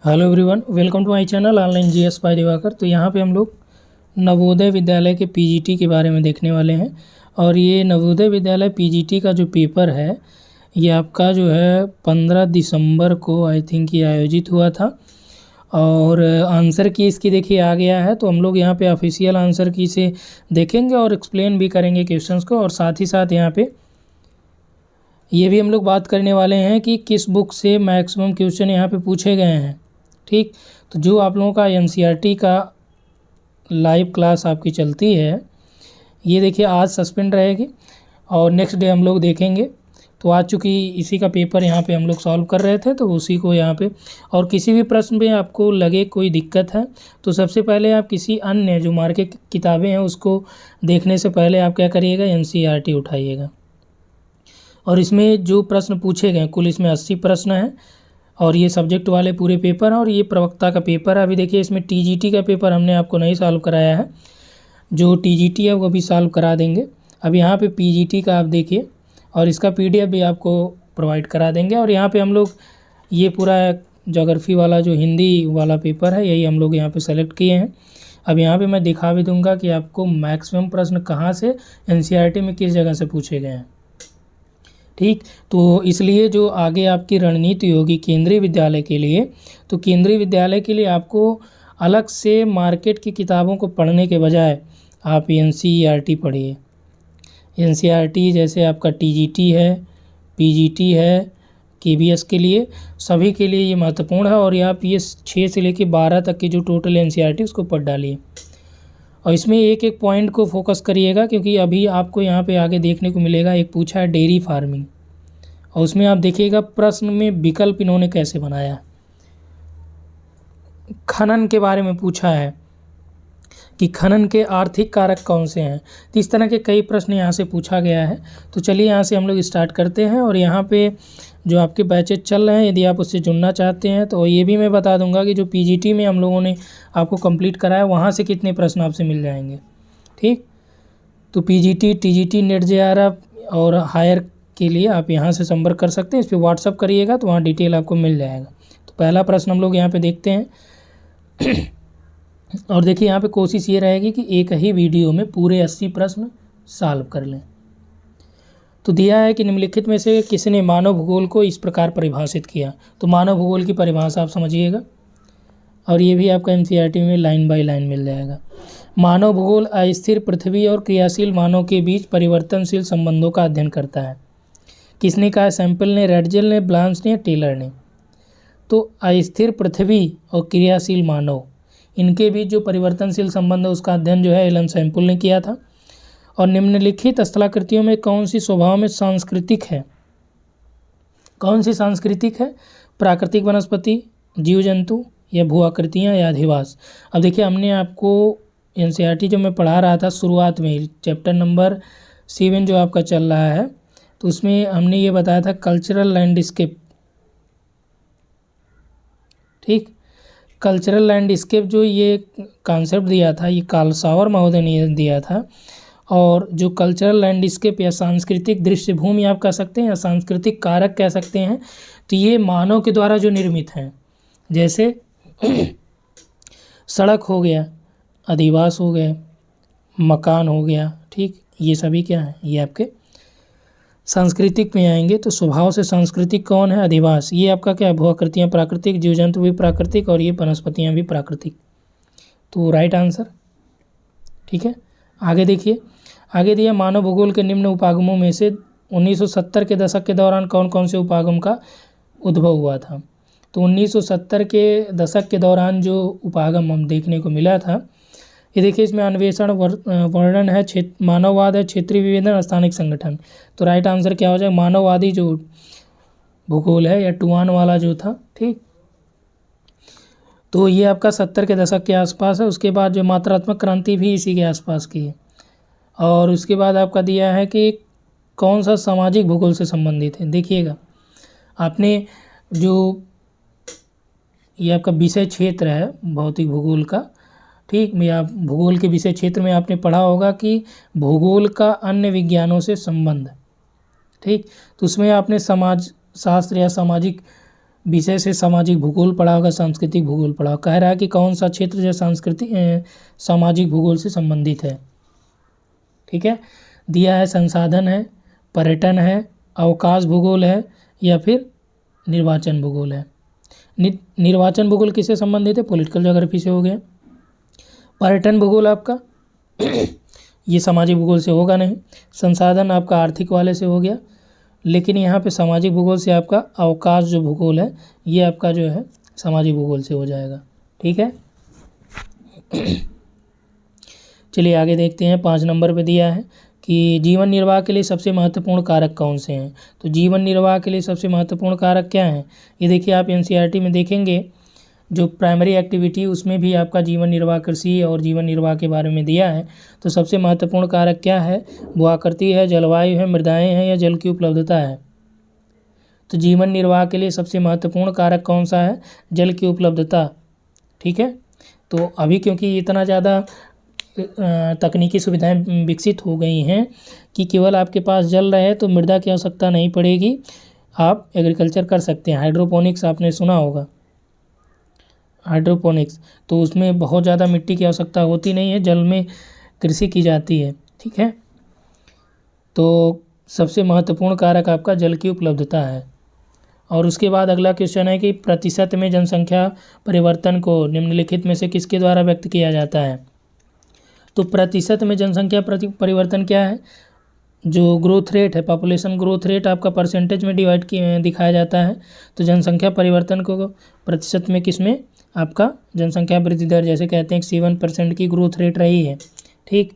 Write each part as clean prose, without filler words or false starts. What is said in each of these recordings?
Hello everyone, welcome to my channel online GS by Diwakar. तो यहाँ पे हम लोग नवोदय विद्यालय के पीजीटी के बारे में देखने वाले हैं। और ये नवोदय विद्यालय पीजीटी का जो पेपर है ये आपका जो है 15 दिसंबर को आई थिंक ये आयोजित हुआ था। और आंसर की इसकी देखिए आ गया है, तो हम लोग यहाँ पे ऑफिशियल आंसर की से देखेंगे और एक्सप्लेन भी करेंगे क्वेश्चंस को। और साथ ही साथ यहाँ पे ये भी हम लोग बात करने वाले हैं कि किस बुक से मैक्सिमम क्वेश्चन यहाँ पे पूछे गए हैं। ठीक, तो जो आप लोगों का एनसीईआरटी का लाइव क्लास आपकी चलती है, ये देखिए आज सस्पेंड रहेगी और नेक्स्ट डे हम लोग देखेंगे। तो आज चूँकि इसी का पेपर यहाँ पे हम लोग सॉल्व कर रहे थे, तो उसी को यहाँ पे और किसी भी प्रश्न में आपको लगे कोई दिक्कत है तो सबसे पहले आप किसी अन्य जो मार्केट किताबें हैं उसको देखने से पहले आप क्या करिएगा, एनसीईआरटी उठाइएगा। और इसमें जो प्रश्न पूछे गए कुल इसमें 80 प्रश्न हैं और ये सब्जेक्ट वाले पूरे पेपर हैं और ये प्रवक्ता का पेपर है। अभी देखिए इसमें टीजीटी का पेपर हमने आपको नहीं सॉल्व कराया है, जो टीजीटी है वो भी सॉल्व करा देंगे। अब यहाँ पे पीजीटी का आप देखिए और इसका पीडीएफ भी आपको प्रोवाइड करा देंगे। और यहाँ पे हम लोग ये पूरा ज्योग्राफी वाला जो हिंदी वाला पेपर है यही हम लोग यहाँ पे सेलेक्ट किए हैं। अब यहाँ पे मैं दिखा भी दूंगा कि आपको मैक्सिमम प्रश्न कहाँ से एनसीईआरटी में किस जगह से पूछे गए हैं। ठीक, तो इसलिए जो आगे आपकी रणनीति होगी केंद्रीय विद्यालय के लिए, तो केंद्रीय विद्यालय के लिए आपको अलग से मार्केट की किताबों को पढ़ने के बजाय आप एनसीईआरटी पढ़िए। एनसीईआरटी जैसे आपका टीजीटी है, पीजीटी है, केबीएस के लिए सभी के लिए ये महत्वपूर्ण है। और ये आप ये 6 से लेकर 12 तक की जो टोटल एनसीईआरटी उसको पढ़ डालिए और इसमें एक एक पॉइंट को फोकस करिएगा, क्योंकि अभी आपको यहाँ पे आगे देखने को मिलेगा। एक पूछा है डेयरी फार्मिंग और उसमें आप देखिएगा प्रश्न में विकल्प इन्होंने कैसे बनाया। खनन के बारे में पूछा है कि खनन के आर्थिक कारक कौन से हैं। तो इस तरह के कई प्रश्न यहाँ से पूछा गया है। तो चलिए यहाँ से हम लोग स्टार्ट करते हैं। और यहाँ पे जो आपके बैचेज चल रहे हैं, यदि आप उससे जुड़ना चाहते हैं तो ये भी मैं बता दूंगा कि जो पीजीटी में हम लोगों ने आपको कंप्लीट कराया वहाँ से कितने प्रश्न आपसे मिल जाएंगे। ठीक, तो पीजीटी, टीजीटी, नेट जेआरएफ और हायर के लिए आप यहाँ से संपर्क कर सकते हैं। इस पर व्हाट्सअप करिएगा तो वहाँ डिटेल आपको मिल जाएगा। तो पहला प्रश्न हम लोग यहाँ पे देखते हैं। और देखिए यहाँ पे कोशिश ये रहेगी कि एक ही वीडियो में पूरे 80 प्रश्न सॉल्व कर लें। तो दिया है कि निम्नलिखित में से किसने मानव भूगोल को इस प्रकार परिभाषित किया। तो मानव भूगोल की परिभाषा आप समझिएगा और ये भी आपका एनसीईआरटी में लाइन बाय लाइन मिल जाएगा। मानव भूगोल अस्थिर पृथ्वी और क्रियाशील मानव के बीच परिवर्तनशील संबंधों का अध्ययन करता है। किसने कहा? सैंपल ने, रेडजेल ने, ब्लांच ने या टेलर ने? तो अस्थिर पृथ्वी और क्रियाशील मानव, इनके बीच जो परिवर्तनशील संबंध है उसका अध्ययन जो है एलन सैंपल ने किया था। और निम्नलिखित स्थलाकृतियों में कौन सी स्वभाव में सांस्कृतिक है? कौन सी सांस्कृतिक है? प्राकृतिक वनस्पति, जीव जंतु या भू आकृतियाँ या अधिवास? अब देखिए हमने आपको एनसीईआरटी जो मैं पढ़ा रहा था शुरुआत में चैप्टर नंबर 7 जो आपका चल रहा है, तो उसमें हमने ये बताया था कल्चरल लैंडस्केप। ठीक, कल्चरल लैंडस्केप जो ये कॉन्सेप्ट दिया था ये कालसावर महोदय ने दिया था। और जो कल्चरल लैंडस्केप या सांस्कृतिक दृश्यभूमि आप कह सकते हैं या सांस्कृतिक कारक कह सकते हैं, तो ये मानव के द्वारा जो निर्मित हैं, जैसे सड़क हो गया, अधिवास हो गए, मकान हो गया। ठीक, ये सभी क्या हैं? ये आपके सांस्कृतिक में आएंगे। तो स्वभाव से सांस्कृतिक कौन है? अधिवास। ये आपका क्या है? भू आकृतियाँ प्राकृतिक, जीव जंतु भी प्राकृतिक और ये वनस्पतियाँ भी प्राकृतिक। तो राइट आंसर। ठीक है, आगे देखिए, आगे दिया मानव भूगोल के निम्न उपागमों में से 1970 के दशक के दौरान कौन कौन से उपागम का उद्भव हुआ था। तो 1970 के दशक के दौरान जो उपागम हम देखने को मिला था, ये देखिए इसमें अन्वेषण, वर्णन है, मानववाद है, क्षेत्रीय विवेचन, स्थानिक संगठन। तो राइट आंसर क्या हो जाएगा? मानववादी जो भूगोल है या टुआन वाला जो था। ठीक, तो ये आपका 70 के दशक के आसपास है। उसके बाद जो मात्रात्मक क्रांति भी इसी के आसपास की है। और उसके बाद आपका दिया है कि कौन सा सामाजिक भूगोल से संबंधित है। देखिएगा आपने जो ये आपका विषय क्षेत्र है भौतिक भूगोल का, ठीक, में आप भूगोल के विषय क्षेत्र में आपने पढ़ा होगा कि भूगोल का अन्य विज्ञानों से संबंध। ठीक, तो उसमें आपने समाज शास्त्र या सामाजिक विषय से सामाजिक भूगोल पढ़ा होगा, सांस्कृतिक भूगोल पढ़ा होगा। कह रहा है कि कौन सा क्षेत्र जो सांस्कृतिक सामाजिक भूगोल से संबंधित है। ठीक है, दिया है संसाधन है, पर्यटन है, अवकाश भूगोल है, या फिर निर्वाचन भूगोल है। निर्वाचन भूगोल किससे संबंधित है? पॉलिटिकल ज्योग्राफी से हो गया। पर्यटन भूगोल आपका ये सामाजिक भूगोल से होगा नहीं। संसाधन आपका आर्थिक वाले से हो गया, लेकिन यहाँ पे सामाजिक भूगोल से आपका अवकाश जो भूगोल है ये आपका जो है सामाजिक भूगोल से हो जाएगा। ठीक है, चलिए आगे देखते हैं। 5 नंबर पे दिया है कि जीवन निर्वाह के लिए सबसे महत्वपूर्ण कारक कौन से हैं। तो जीवन निर्वाह के लिए सबसे महत्वपूर्ण कारक क्या हैं? ये देखिए, आप एनसीईआरटी में देखेंगे जो प्राइमरी एक्टिविटी उसमें भी आपका जीवन निर्वाह कृषि और जीवन निर्वाह के बारे में दिया है। तो सबसे महत्वपूर्ण कारक क्या है? भू-आकृति है, जलवायु है, मृदाएँ हैं, या जल की उपलब्धता है। तो जीवन निर्वाह के लिए सबसे महत्वपूर्ण कारक कौन सा है? जल की उपलब्धता। ठीक है, तो अभी क्योंकि इतना ज़्यादा तकनीकी सुविधाएं विकसित हो गई हैं कि केवल आपके पास जल रहे तो मृदा की आवश्यकता नहीं पड़ेगी, आप एग्रीकल्चर कर सकते हैं। हाइड्रोपोनिक्स आपने सुना होगा, हाइड्रोपोनिक्स, तो उसमें बहुत ज़्यादा मिट्टी की आवश्यकता होती नहीं है, जल में कृषि की जाती है। ठीक है, तो सबसे महत्वपूर्ण कारक आपका जल की उपलब्धता है। और उसके बाद अगला क्वेश्चन है कि प्रतिशत में जनसंख्या परिवर्तन को निम्नलिखित में से किसके द्वारा व्यक्त किया जाता है। तो प्रतिशत में जनसंख्या परिवर्तन क्या है? जो ग्रोथ रेट है, पॉपुलेशन ग्रोथ रेट आपका परसेंटेज में डिवाइड दिखाया जाता है। तो जनसंख्या परिवर्तन को प्रतिशत में किस में? आपका जनसंख्या वृद्धि दर, जैसे कहते हैं कि 7% की ग्रोथ रेट रही है। ठीक,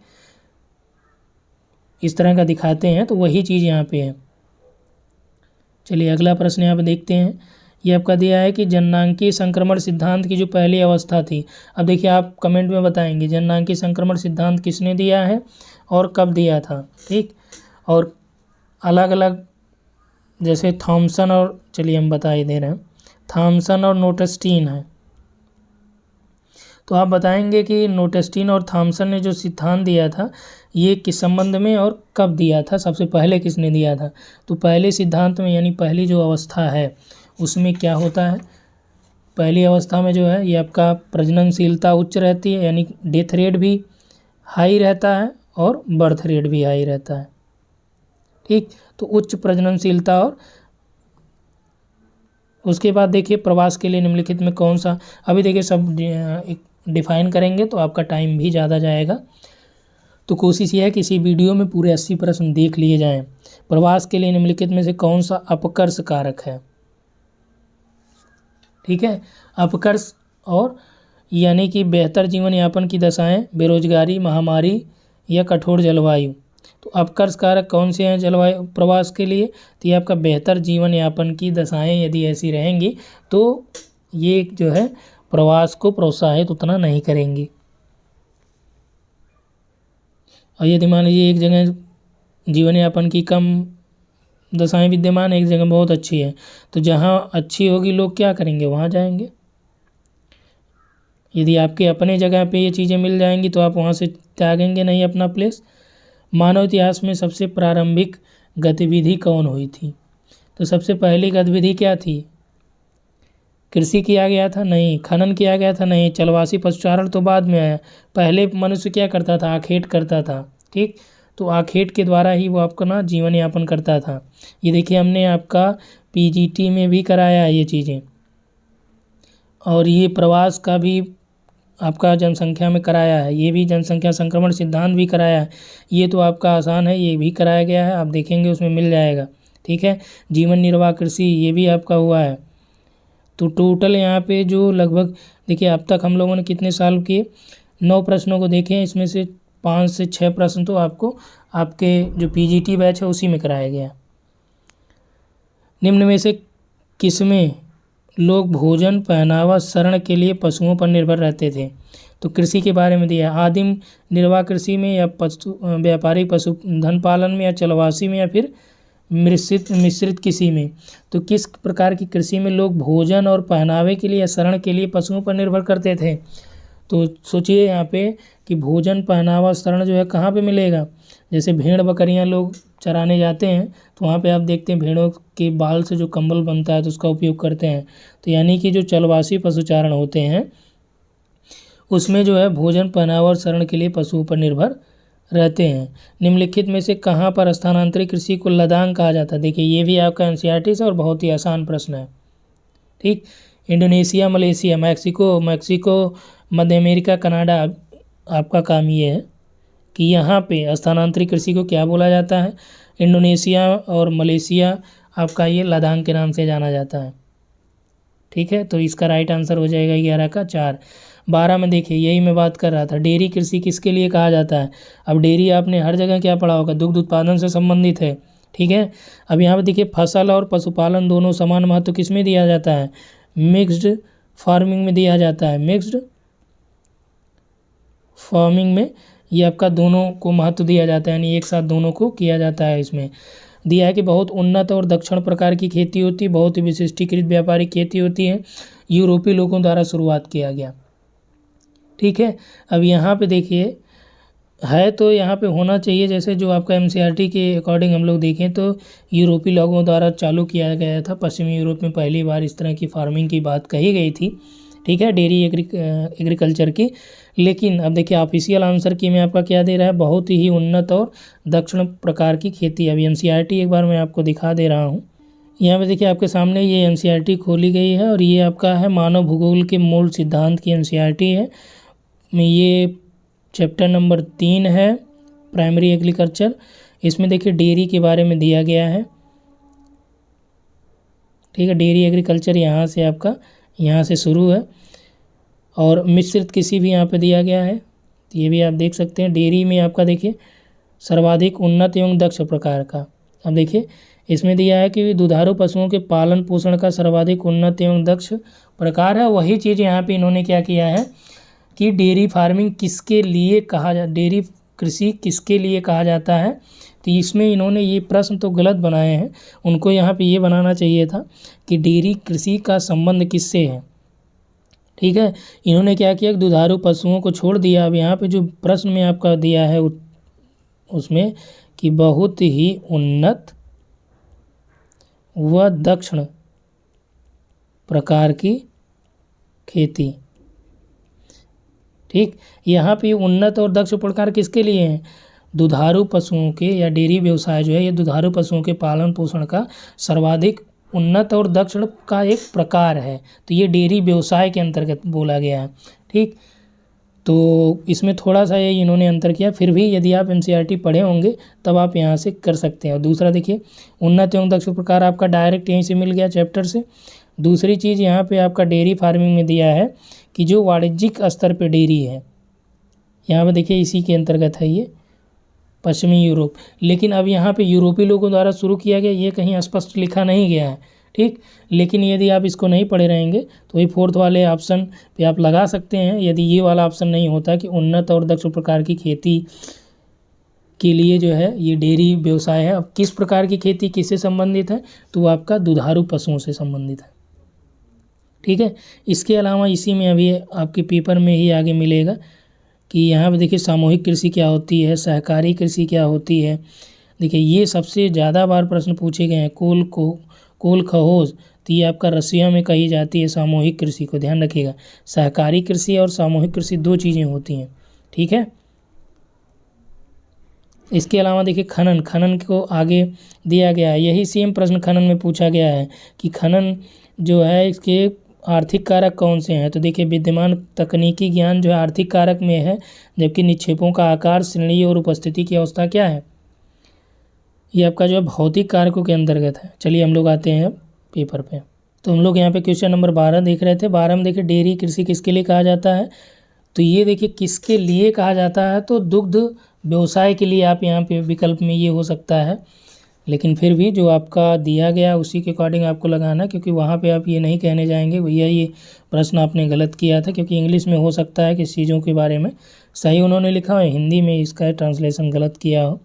इस तरह का दिखाते हैं, तो वही चीज़ यहाँ पे है। चलिए अगला प्रश्न यहाँ पे देखते हैं। ये आपका दिया है कि जननांकीय संक्रमण सिद्धांत की जो पहली अवस्था थी। अब देखिए, आप कमेंट में बताएंगे जननांकीय संक्रमण सिद्धांत किसने दिया है और कब दिया था। ठीक, और अलग अलग जैसे थॉमसन और, चलिए हम बता ही दे रहे हैं, थॉमसन और नोटेस्टीन है। तो आप बताएंगे कि नोटेस्टीन और थॉमसन ने जो सिद्धांत दिया था ये किस संबंध में और कब दिया था, सबसे पहले किसने दिया था। तो पहले सिद्धांत में, यानी पहली जो अवस्था है उसमें क्या होता है? पहली अवस्था में जो है ये आपका प्रजननशीलता उच्च रहती है, यानी डेथ रेट भी हाई रहता है और बर्थ रेट भी हाई रहता है। ठीक, तो उच्च प्रजननशीलता। और उसके बाद देखिए प्रवास के लिए निम्नलिखित में कौन सा, अभी देखिए सब डिफाइन करेंगे तो आपका टाइम भी ज़्यादा जाएगा। तो कोशिश ये है कि इसी वीडियो में पूरे 80 प्रश्न देख लिए जाएं। प्रवास के लिए निम्नलिखित में से कौन सा अपकर्ष कारक है? ठीक है, अपकर्ष, और यानी कि बेहतर जीवन यापन की दशाएं, बेरोजगारी, महामारी, या कठोर जलवायु। तो अपकर्ष कारक कौन से हैं जलवायु प्रवास के लिए? तो ये आपका बेहतर जीवन यापन की दशाएं यदि ऐसी रहेंगी तो ये जो है प्रवास को प्रोत्साहित उतना नहीं करेंगी। और यदि मान लीजिए एक जगह जीवन यापन की कम दशाएं विद्यमान, एक जगह बहुत अच्छी है, तो जहाँ अच्छी होगी लोग क्या करेंगे? वहाँ जाएंगे। यदि आपके अपने जगह पे ये चीज़ें मिल जाएंगी तो आप वहाँ से त्यागेंगे नहीं अपना प्लेस। मानव इतिहास में सबसे प्रारंभिक गतिविधि कौन हुई थी? तो सबसे पहली गतिविधि क्या थी? कृषि किया गया था? नहीं। खनन किया गया था? नहीं। चलवासी पशुचारण तो बाद में आया। पहले मनुष्य क्या करता था? आखेट करता था। ठीक, तो आखेट के द्वारा ही वो आपका ना जीवन यापन करता था। ये देखिए हमने आपका पीजीटी में भी कराया है ये चीज़ें, और ये प्रवास का भी आपका जनसंख्या में कराया है, ये भी जनसंख्या संक्रमण सिद्धांत भी कराया है। ये तो आपका आसान है, ये भी कराया गया है, आप देखेंगे उसमें मिल जाएगा। ठीक है, जीवन निर्वाह कृषि ये भी आपका हुआ है। तो टोटल यहाँ पे जो लगभग देखिए अब तक हम लोगों ने कितने सॉल्व किए? 9 प्रश्नों को देखे हैं, इसमें से 5 से 6 प्रश्न तो आपको आपके जो पीजीटी बैच है उसी में कराया गया। निम्न में से किसमें लोग भोजन, पहनावा, शरण के लिए पशुओं पर निर्भर रहते थे? तो कृषि के बारे में दिया। आदिम निर्वाह कृषि में, या पशु व्यापारिक पशुधन पालन में, या चलवासी में, या फिर मिश्रित कृषि में। तो किस प्रकार की कृषि में लोग भोजन और पहनावे के लिए या शरण के लिए पशुओं पर निर्भर करते थे? तो सोचिए यहाँ पे कि भोजन, पहनावा, शरण जो है कहाँ पे मिलेगा? जैसे भेड़ बकरियां लोग चराने जाते हैं तो वहाँ पे आप देखते हैं भेड़ों के बाल से जो कंबल बनता है तो उसका उपयोग करते हैं। तो यानी कि जो चलवासी पशुचारण होते हैं उसमें जो है भोजन, पहनावा और शरण के लिए पशुओं पर निर्भर रहते हैं। निम्नलिखित में से कहाँ पर स्थानांतरित कृषि को लदान कहा जाता है? देखिए ये भी आपका एनसीईआरटी से और बहुत ही आसान प्रश्न है। ठीक, इंडोनेशिया, मलेशिया, मैक्सिको, मध्य अमेरिका, कनाडा, आपका काम ये है कि यहाँ पे स्थानांतरित कृषि को क्या बोला जाता है। इंडोनेशिया और मलेशिया आपका ये लदान के नाम से जाना जाता है। ठीक है, तो इसका राइट आंसर हो जाएगा 11 का 4। 12 में देखिए यही मैं बात कर रहा था, डेयरी कृषि किसके लिए कहा जाता है। अब डेयरी आपने हर जगह क्या पढ़ा होगा, दुग्ध उत्पादन से संबंधित है। ठीक है, अब यहाँ पर देखिए फसल और पशुपालन दोनों समान महत्व किस में दिया जाता है, मिक्स्ड फार्मिंग में दिया जाता है। मिक्स्ड फार्मिंग में ये आपका दोनों को महत्व दिया जाता है, यानी एक साथ दोनों को किया जाता है। इसमें दिया है कि बहुत उन्नत और दक्षिण प्रकार की खेती होती है, बहुत ही विशिष्टीकृत व्यापारिक खेती होती है, यूरोपीय लोगों द्वारा शुरुआत किया गया। ठीक है, अब यहाँ पे देखिए है तो यहाँ पे होना चाहिए, जैसे जो आपका एनसीईआरटी के अकॉर्डिंग हम लोग देखें तो यूरोपीय लोगों द्वारा चालू किया गया था। पश्चिमी यूरोप में पहली बार इस तरह की फार्मिंग की बात कही गई थी। ठीक है, डेयरी एग्रीकल्चर की। लेकिन अब देखिए ऑफिशियल आंसर की में आपका क्या दे रहा है, बहुत ही उन्नत और दक्षिण प्रकार की खेती। अभी एनसीईआरटी एक बार मैं आपको दिखा दे रहा हूँ। यहाँ पे देखिए आपके सामने ये एनसीईआरटी खोली गई है और ये आपका है मानव भूगोल के मूल सिद्धांत की एनसीईआरटी है। ये चैप्टर नंबर 3 है, प्राइमरी एग्रीकल्चर। इसमें देखिए डेयरी के बारे में दिया गया है। ठीक है, डेयरी एग्रीकल्चर यहाँ से आपका यहाँ से शुरू है और मिश्रित कृषि भी यहाँ पे दिया गया है। तो ये भी आप देख सकते हैं। डेयरी में आपका देखिए सर्वाधिक उन्नत एवं दक्ष प्रकार का, अब देखिए इसमें दिया है कि दुधारू पशुओं के पालन पोषण का सर्वाधिक उन्नत एवं दक्ष प्रकार है। वही चीज़ यहाँ पे इन्होंने क्या किया है कि डेयरी फार्मिंग किसके लिए कहा डेयरी कृषि किसके लिए कहा जाता है। तो इसमें इन्होंने ये प्रश्न तो गलत बनाए हैं, उनको यहाँ पे ये बनाना चाहिए था कि डेयरी कृषि का संबंध किससे है। ठीक है, इन्होंने क्या किया, दुधारू पशुओं को छोड़ दिया। अब यहाँ पे जो प्रश्न में आपका दिया है उसमें कि बहुत ही उन्नत व दक्षिण प्रकार की खेती। ठीक, यहाँ पे उन्नत और दक्ष प्रकार किसके लिए हैं, दुधारू पशुओं के, या डेयरी व्यवसाय जो है ये दुधारू पशुओं के पालन पोषण का सर्वाधिक उन्नत और दक्षिण का एक प्रकार है। तो ये डेयरी व्यवसाय के अंतर्गत बोला गया है। ठीक, तो इसमें थोड़ा सा ये इन्होंने अंतर किया। फिर भी यदि आप एनसीईआरटी पढ़े होंगे तब आप यहाँ से कर सकते हैं। और दूसरा देखिए उन्नत एवं दक्ष प्रकार आपका डायरेक्ट यहीं से मिल गया चैप्टर से। दूसरी चीज़ यहाँ पे आपका डेयरी फार्मिंग में दिया है कि जो वाणिज्यिक स्तर पे डेयरी है, यहाँ पे देखिए इसी के अंतर्गत है ये पश्चिमी यूरोप। लेकिन अब यहाँ पे यूरोपीय लोगों द्वारा शुरू किया गया, ये कहीं स्पष्ट लिखा नहीं गया है। ठीक, लेकिन यदि आप इसको नहीं पढ़े रहेंगे तो वही 4th वाले ऑप्शन पे आप लगा सकते हैं। यदि ये वाला ऑप्शन नहीं होता कि उन्नत और दक्ष प्रकार की खेती के लिए जो है ये डेयरी व्यवसाय है। अब किस प्रकार की खेती किससे संबंधित है, तो वो आपका दुधारू पशुओं से संबंधित है। ठीक है, इसके अलावा इसी में अभी आपके पेपर में ही आगे मिलेगा कि यहाँ पे देखिए सामूहिक कृषि क्या होती है, सहकारी कृषि क्या होती है। देखिए ये सबसे ज़्यादा बार प्रश्न पूछे गए हैं। कोल खहोज, तो ये आपका रसिया में कही जाती है सामूहिक कृषि को, ध्यान रखिएगा। सहकारी कृषि और सामूहिक कृषि दो चीज़ें होती हैं। ठीक है, इसके अलावा देखिए खनन को आगे दिया गया है। यही सेम प्रश्न खनन में पूछा गया है कि खनन जो है इसके आर्थिक कारक कौन से हैं। तो देखिए विद्यमान तकनीकी ज्ञान जो है आर्थिक कारक में है, जबकि निक्षेपों का आकार, श्रेणी और उपस्थिति की अवस्था क्या है, ये आपका जो है भौतिक कारकों के अंतर्गत है। चलिए हम लोग आते हैं पेपर पे। तो हम लोग यहाँ पे क्वेश्चन नंबर 12 देख रहे थे। 12 में देखिए डेयरी कृषि किसके लिए कहा जाता है, तो ये देखिए किसके लिए कहा जाता है, तो दुग्ध व्यवसाय के लिए आप यहाँ पे विकल्प में ये हो सकता है। लेकिन फिर भी जो आपका दिया गया उसी के अकॉर्डिंग आपको लगाना, क्योंकि वहाँ पे आप ये नहीं कहने जाएंगे भैया ये प्रश्न आपने गलत किया था, क्योंकि इंग्लिश में हो सकता है कि चीज़ों के बारे में सही उन्होंने लिखा हो, हिंदी में इसका ट्रांसलेशन गलत किया हो।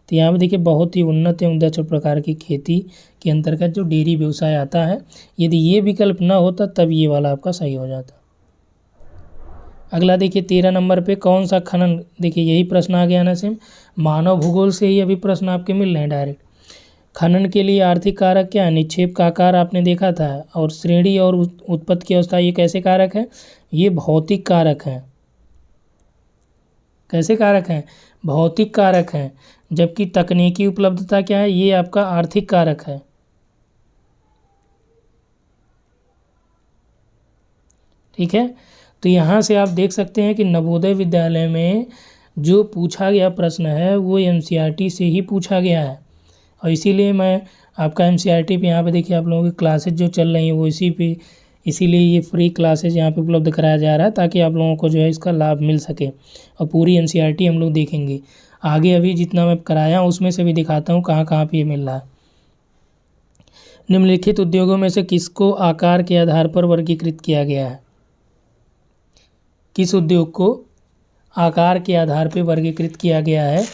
तो यहाँ पे देखिए बहुत ही उन्नत एवं दक्ष प्रकार की खेती के अंतर्गत जो डेयरी व्यवसाय आता है, यदि ये विकल्प ना होता तब ये वाला आपका सही हो जाता। अगला देखिए 13 नंबर पे कौन सा खनन, देखिए यही प्रश्न आ गया ना सेम, मानव भूगोल से ही अभी प्रश्न आपके मिल रहे हैं डायरेक्ट। खनन के लिए आर्थिक कारक क्या है, निक्षेप का आकार आपने देखा था, और श्रेणी और उत्पत्ति की अवस्था, ये कैसे कारक है, ये भौतिक कारक हैं। कैसे कारक हैं, भौतिक कारक हैं। जबकि तकनीकी उपलब्धता क्या है, ये आपका आर्थिक कारक है। ठीक है, तो यहाँ से आप देख सकते हैं कि नवोदय विद्यालय में जो पूछा गया प्रश्न है वो एनसीईआरटी से ही पूछा गया है, और इसीलिए मैं आपका एनसीईआरटी पे यहाँ पे देखिए आप लोगों की क्लासेज जो चल रही हैं वो इसीलिए ये फ्री क्लासेज यहाँ पे उपलब्ध कराया जा रहा है, ताकि आप लोगों को जो है इसका लाभ मिल सके। और पूरी एनसीईआरटी हम लोग देखेंगे आगे, अभी जितना मैं कराया हूँ उसमें से भी दिखाता हूँ कहाँ कहाँ पे ये मिल रहा है। निम्नलिखित उद्योगों में से किसको आकार के आधार पर वर्गीकृत किया गया है, किस उद्योग को आकार के आधार पर वर्गीकृत किया गया है।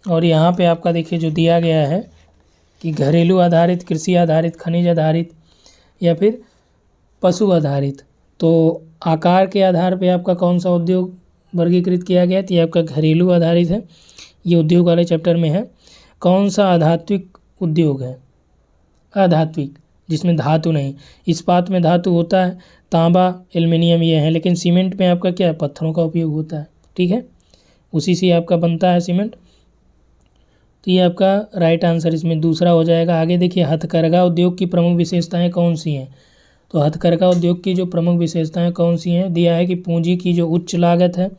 और यहाँ पे आपका देखिए जो दिया गया है कि घरेलू आधारित, कृषि आधारित, खनिज आधारित या फिर पशु आधारित। तो आकार के आधार पे आपका कौन सा उद्योग वर्गीकृत किया गया, तो ये आपका घरेलू आधारित है, ये उद्योग वाले चैप्टर में है। कौन सा आधात्विक उद्योग है, आधात्विक जिसमें धातु नहीं, इस्पात में धातु होता है, तांबा, एल्युमिनियम ये है, लेकिन सीमेंट में आपका क्या है, पत्थरों का उपयोग होता है। ठीक है, उसी से आपका बनता है सीमेंट। तो ये आपका राइट आंसर इसमें दूसरा हो जाएगा। आगे देखिए हथकरघा उद्योग की प्रमुख विशेषताएं कौन सी हैं, तो हथकरघा उद्योग की जो प्रमुख विशेषताएं कौन सी हैं, दिया है कि पूंजी की जो उच्च लागत है,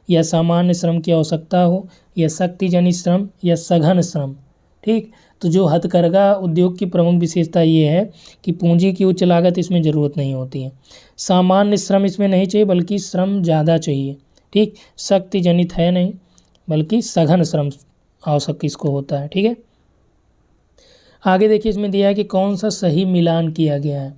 या सामान्य श्रम की आवश्यकता हो, या शक्ति जनित श्रम, या सघन श्रम। ठीक, तो जो हथकरघा उद्योग की प्रमुख विशेषता ये है कि पूंजी की उच्च लागत इसमें ज़रूरत नहीं होती है, सामान्य श्रम इसमें नहीं चाहिए बल्कि श्रम ज़्यादा चाहिए। ठीक, शक्ति जनित है नहीं बल्कि सघन श्रम आवश्यक इसको होता है। ठीक है, आगे देखिए इसमें दिया है कि कौन सा सही मिलान किया गया है।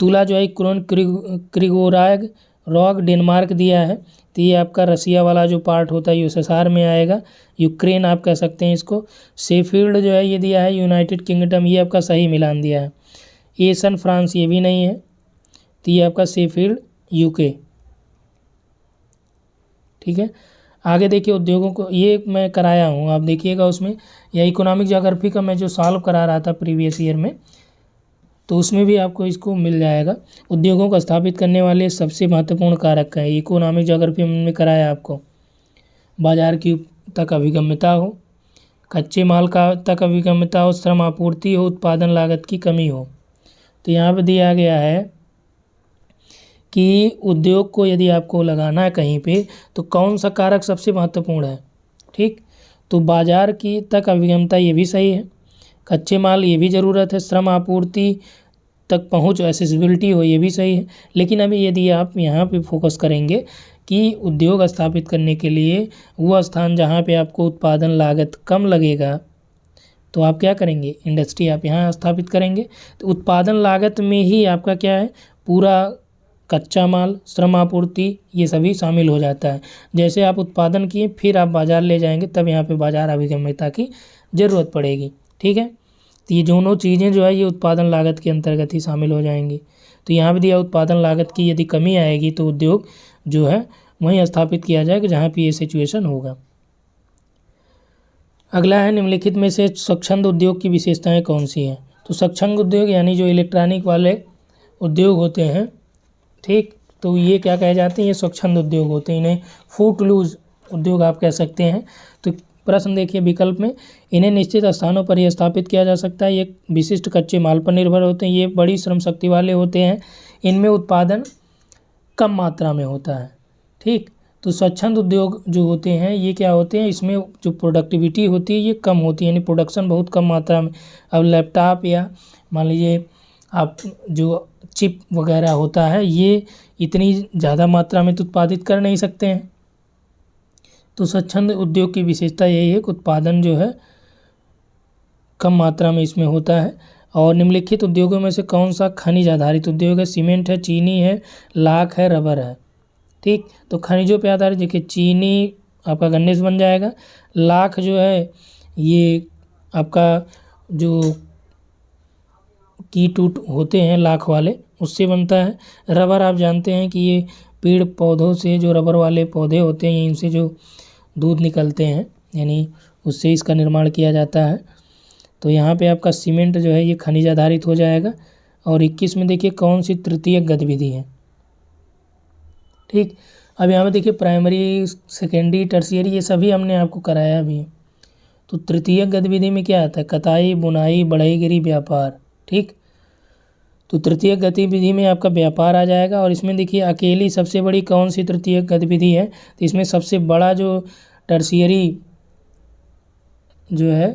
तुला जो है क्रोन क्रिगोराग रॉग डेनमार्क दिया है, तो ये आपका रसिया वाला जो पार्ट होता है यूएसएसआर में आएगा, यूक्रेन आप कह सकते हैं इसको। शेफील्ड जो है ये दिया है यूनाइटेड किंगडम, ये आपका सही मिलान दिया है। एसन फ्रांस ये भी नहीं है, तो ये आपका शेफील्ड यूके। ठीक है, आगे देखिए उद्योगों को, ये मैं कराया हूँ आप देखिएगा उसमें, या इकोनॉमिक ज्योग्राफी का मैं जो सॉल्व करा रहा था प्रीवियस ईयर में, तो उसमें भी आपको इसको मिल जाएगा। उद्योगों को स्थापित करने वाले सबसे महत्वपूर्ण कारक है, इकोनॉमिक ज्योग्राफी में कराया आपको। बाजार की तक अभिगम्यता हो, कच्चे माल का तक अभिगम्यता हो, श्रम आपूर्ति हो, उत्पादन लागत की कमी हो। तो यहाँ पर दिया गया है कि उद्योग को यदि आपको लगाना है कहीं पे, तो कौन सा कारक सबसे महत्वपूर्ण है। ठीक, तो बाजार की तक अभिगम्यता ये भी सही है, कच्चे माल ये भी ज़रूरत है, श्रम आपूर्ति तक पहुंच, एसेसिबिलिटी हो, ये भी सही है। लेकिन अभी यदि आप यहाँ पे फोकस करेंगे कि उद्योग स्थापित करने के लिए वो स्थान जहाँ पे आपको उत्पादन लागत कम लगेगा, तो आप क्या करेंगे, इंडस्ट्री आप यहाँ स्थापित करेंगे। तो उत्पादन लागत में ही आपका क्या है, पूरा कच्चा माल, श्रम आपूर्ति ये सभी शामिल हो जाता है। जैसे आप उत्पादन किए फिर आप बाज़ार ले जाएंगे, तब यहाँ पे बाज़ार अभिगम्यता की ज़रूरत पड़ेगी। ठीक है, तो ये दोनों चीज़ें जो है ये उत्पादन लागत के अंतर्गत ही शामिल हो जाएंगी। तो यहाँ पे दिया उत्पादन लागत की यदि कमी आएगी तो उद्योग जो है वहीं स्थापित किया जाएगा जहाँ पे ये सिचुएशन होगा। अगला है निम्नलिखित में से स्वच्छंद उद्योग की विशेषताएं कौन सी हैं। तो स्वच्छंद उद्योग यानी जो इलेक्ट्रॉनिक वाले उद्योग होते हैं, ठीक, तो ये क्या कहे जाते हैं, ये स्वच्छंद उद्योग होते हैं, इन्हें फूट लूज उद्योग आप कह सकते हैं। तो प्रश्न देखिए विकल्प में, इन्हें निश्चित स्थानों पर ही स्थापित किया जा सकता है, ये विशिष्ट कच्चे माल पर निर्भर होते हैं, ये बड़ी श्रम शक्ति वाले होते हैं, इनमें उत्पादन कम मात्रा में होता है। ठीक, तो स्वच्छंद उद्योग जो होते हैं ये क्या होते हैं, इसमें जो प्रोडक्टिविटी होती है ये कम होती है, यानी प्रोडक्शन बहुत कम मात्रा में। अब लैपटॉप या मान लीजिए आप जो चिप वगैरह होता है ये इतनी ज़्यादा मात्रा में तो उत्पादित कर नहीं सकते हैं। तो स्वच्छंद उद्योग की विशेषता यही है कि उत्पादन जो है कम मात्रा में इसमें होता है। और निम्नलिखित उद्योगों में से कौन सा खनिज आधारित उद्योग है, सीमेंट है, चीनी है, लाख है, रबर है। ठीक, तो खनिजों पे आधारित देखिए चीनी आपका गन्ने से बन जाएगा, लाख जो है ये आपका जो कीटूट होते हैं लाख वाले, उससे बनता है। रबर आप जानते हैं कि ये पेड़ पौधों से, जो रबर वाले पौधे होते हैं इनसे जो दूध निकलते हैं, यानी उससे इसका निर्माण किया जाता है। तो यहाँ पे आपका सीमेंट जो है ये खनिज आधारित हो जाएगा। और 21 में देखिए कौन सी तृतीयक गतिविधि है। ठीक, अब यहाँ पे देखिए प्राइमरी, सेकेंडरी, टर्शियरी ये सभी हमने आपको कराया भी है। तो तृतीयक गतिविधि में क्या आता है? कताई, बुनाई, बढ़ईगिरी, व्यापार। ठीक, तो तृतीयक गतिविधि में आपका व्यापार आ जाएगा। और इसमें देखिए अकेली सबसे बड़ी कौन सी तृतीयक गतिविधि है? तो इसमें सबसे बड़ा जो टर्शियरी जो है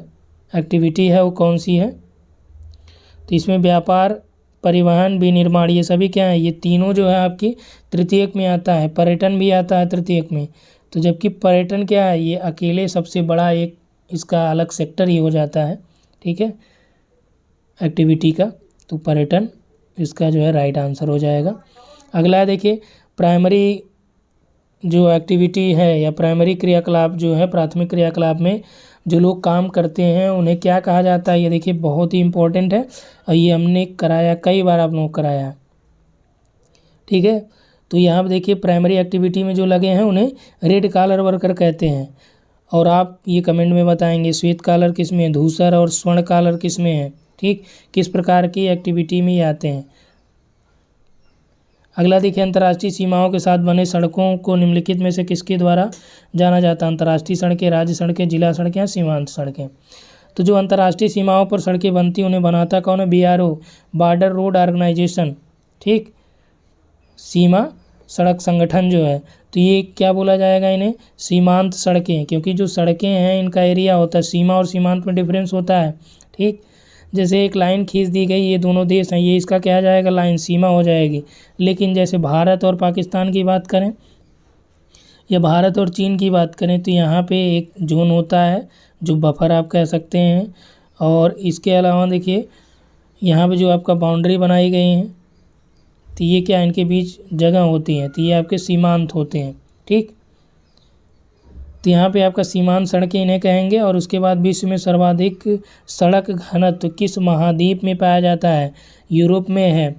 एक्टिविटी है वो कौन सी है? तो इसमें व्यापार, परिवहन, विनिर्माण, ये सभी क्या है? ये तीनों जो है आपकी तृतीयक में आता है। पर्यटन भी आता है तृतीयक में। तो जबकि पर्यटन क्या है? ये अकेले सबसे बड़ा एक इसका अलग सेक्टर ही हो जाता है। ठीक है, एक्टिविटी का। तो पर्यटन इसका जो है राइट आंसर हो जाएगा। अगला है देखिए प्राइमरी जो एक्टिविटी है या प्राइमरी क्रियाकलाप जो है, प्राथमिक क्रियाकलाप में जो लोग काम करते हैं उन्हें क्या कहा जाता है? ये देखिए बहुत ही इम्पोर्टेंट है और ये हमने कराया, कई बार आप लोगों को कराया है। ठीक है, तो यहाँ पर देखिए प्राइमरी एक्टिविटी में जो लगे हैं उन्हें रेड कॉलर वर्कर कहते हैं। और आप ये कमेंट में बताएंगे श्वेत कॉलर किस में है, धूसर और स्वर्ण कॉलर किस में है। ठीक, किस प्रकार की एक्टिविटी में ये आते हैं। अगला देखिए अंतर्राष्ट्रीय सीमाओं के साथ बने सड़कों को निम्नलिखित में से किसके द्वारा जाना जाता है? अंतर्राष्ट्रीय सड़कें, राज्य सड़कें, जिला सड़कें या सीमांत सड़कें। तो जो अंतर्राष्ट्रीय सीमाओं पर सड़कें बनती हैं उन्हें बनाता कौन है? BRO, border road organisation. ठीक, सीमा सड़क संगठन जो है। तो ये क्या बोला जाएगा इन्हें? सीमांत सड़कें, क्योंकि जो सड़कें हैं इनका एरिया होता है, सीमा और सीमांत में डिफरेंस होता है। ठीक, जैसे एक लाइन खींच दी गई, ये दोनों देश हैं, ये इसका क्या जाएगा? लाइन, सीमा हो जाएगी। लेकिन जैसे भारत और पाकिस्तान की बात करें या भारत और चीन की बात करें तो यहाँ पे एक जोन होता है जो बफर आप कह सकते हैं। और इसके अलावा देखिए यहाँ पे जो आपका बाउंड्री बनाई गई है तो ये क्या, इनके बीच जगह होती है, तो ये आपके सीमांत होते हैं। ठीक, तो यहाँ पे आपका सीमांत सड़कें इन्हें कहेंगे। और उसके बाद विश्व में सर्वाधिक सड़क घनत्व किस महाद्वीप में पाया जाता है? यूरोप में है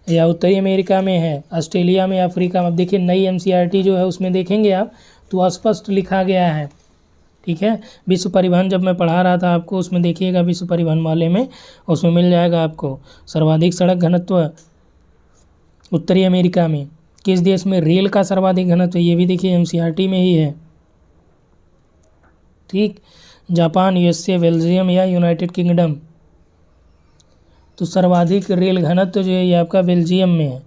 या उत्तरी अमेरिका में है, ऑस्ट्रेलिया में, अफ्रीका में। अब देखिए नई NCERT जो है उसमें देखेंगे आप तो स्पष्ट लिखा गया है। ठीक है, विश्व परिवहन जब मैं पढ़ा रहा था आपको उसमें देखिएगा, विश्व परिवहन वाले में उसमें मिल जाएगा आपको सर्वाधिक सड़क घनत्व उत्तरी अमेरिका में। किस देश में रेल का सर्वाधिक घनत्व? ये भी देखिए NCERT में ही है। ठीक, जापान, USA, बेल्जियम या यूनाइटेड किंगडम। तो सर्वाधिक रेल घनत्व जो है ये आपका बेल्जियम में है।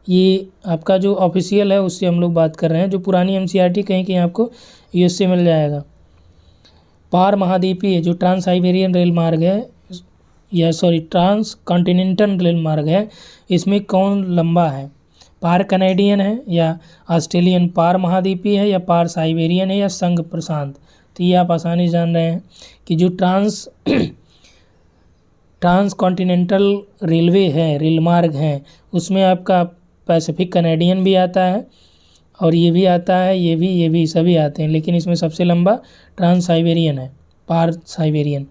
ये आपका जो ऑफिशियल है उससे हम लोग बात कर रहे हैं। जो पुरानी NCERT कहीं कहीं आपको USA मिल जाएगा। पार महाद्वीपीय जो ट्रांस साइबेरियन रेल मार्ग है या ट्रांस कॉन्टिनेंटल रेल मार्ग है, इसमें कौन लंबा है? पार कनेडियन है या ऑस्ट्रेलियन? पार महाद्वीपीय है या पार साइबेरियन है या संघ प्रशांत? तो ये आप आसानी से जान रहे हैं कि जो ट्रांस कॉन्टिनेंटल रेलवे है, रेल मार्ग है, उसमें आपका पैसिफिक कनेडियन भी आता है और ये भी आता है, ये भी सभी आते हैं। लेकिन इसमें सबसे लंबा ट्रांस साइबेरियन है, पार साइबेरियन।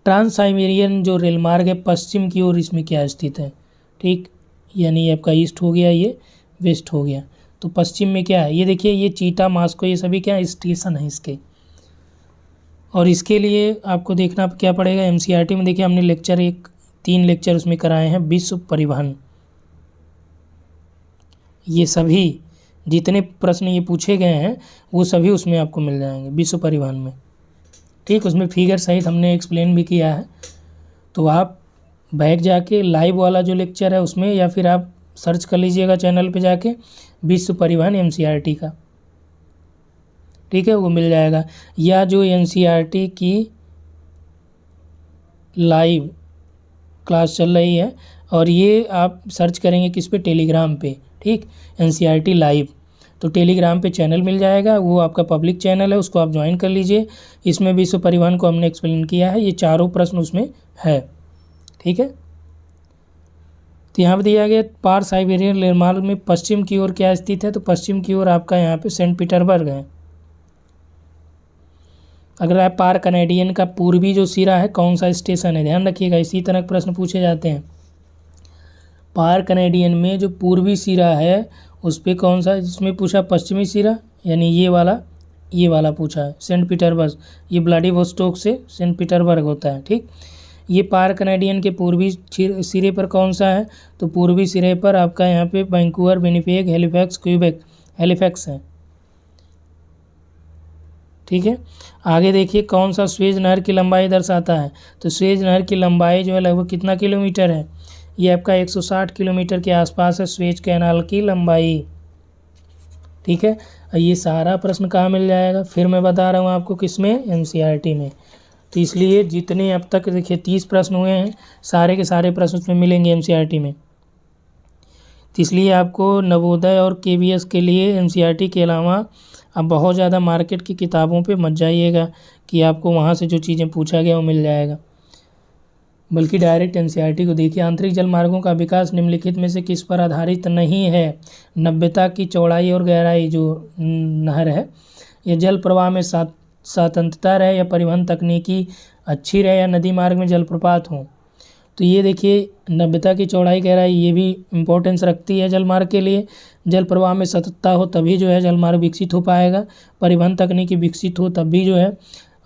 ट्रांस साइबेरियन जो रेल मार्ग है पश्चिम की ओर इसमें क्या स्थित है? ठीक, यानी आपका ईस्ट हो गया, ये वेस्ट हो गया। तो पश्चिम में क्या है? ये देखिए ये चीता, मास्को, ये सभी क्या स्टेशन है इसके। और इसके लिए आपको देखना क्या पड़ेगा? NCERT में देखिए हमने लेक्चर 3 लेक्चर उसमें कराए हैं। विश्व परिवहन, ये सभी जितने प्रश्न ये पूछे गए हैं वो सभी उसमें आपको मिल जाएंगे विश्व परिवहन में। ठीक, उसमें फिगर सहित हमने एक्सप्लेन भी किया है। तो आप बैठ जाके लाइव वाला जो लेक्चर है उसमें, या फिर आप सर्च कर लीजिएगा चैनल पे जाके विश्व परिवहन NCERT का। ठीक है, वो मिल जाएगा। या जो NCERT की लाइव क्लास चल रही है और ये आप सर्च करेंगे किस पे? टेलीग्राम पे। ठीक, NCERT लाइव, तो टेलीग्राम पे चैनल मिल जाएगा, वो आपका पब्लिक चैनल है, उसको आप ज्वाइन कर लीजिए। इसमें विश्व परिवहन को हमने एक्सप्लेन किया है, ये चारों प्रश्न उसमें है। ठीक है, तो यहाँ पर दिया गया पार साइबेरियन रेल मार्ग में पश्चिम की ओर क्या स्थित है? तो पश्चिम की ओर आपका यहाँ पे सेंट पीटर्सबर्ग है। अगला है पार कैनेडियन का पूर्वी जो सिरा है कौन सा स्टेशन है, ध्यान रखिएगा इसी तरह के प्रश्न पूछे जाते हैं। पार कैनेडियन में जो पूर्वी सिरा है उस पर कौन सा, जिसमें पूछा पश्चिमी सिरा यानी ये वाला पूछा है सेंट पीटर्सबर्ग, ये व्लादिवोस्टोक से सेंट पीटर्सबर्ग होता है। ठीक, ये पार कैनेडियन के पूर्वी सिरे पर कौन सा है, तो पूर्वी सिरे पर आपका यहाँ पे Vancouver, Winnipeg, Halifax, Quebec, Halifax है। ठीक है, आगे देखिए कौन सा स्वेज नहर की लंबाई दर्शाता है, तो स्वेज नहर की लंबाई जो है लगभग कितना किलोमीटर है, ये आपका 160 किलोमीटर के आसपास है स्वेज कैनाल की लंबाई। ठीक है, ये सारा प्रश्न कहाँ मिल जाएगा, फिर मैं बता रहा हूँ आपको किसमें, एनसीईआरटी में। तो इसलिए जितने अब तक देखिए 30 प्रश्न हुए हैं सारे के सारे प्रश्न उसमें मिलेंगे एनसीईआरटी में। तो इसलिए आपको नवोदय और केवीएस के लिए एनसीईआरटी के अलावा अब बहुत ज़्यादा मार्केट की किताबों पे मत जाइएगा कि आपको वहाँ से जो चीज़ें पूछा गया वो मिल जाएगा, बल्कि डायरेक्ट एनसीईआरटी को देखिए। आंतरिक जलमार्गों का विकास निम्नलिखित में से किस पर आधारित नहीं है, नब्यता की चौड़ाई और गहराई जो नहर है, यह जल प्रवाह में स्वतंत्रता रहे या परिवहन तकनीकी अच्छी रहे या नदी मार्ग में जलप्रपात हो। तो ये देखिए नब्यता की चौड़ाई गहराई ये भी इम्पोर्टेंस रखती है जलमार्ग के लिए। जल प्रवाह में सततता हो तभी जो है जलमार्ग विकसित हो पाएगा, परिवहन तकनीकी विकसित हो तब भी जो है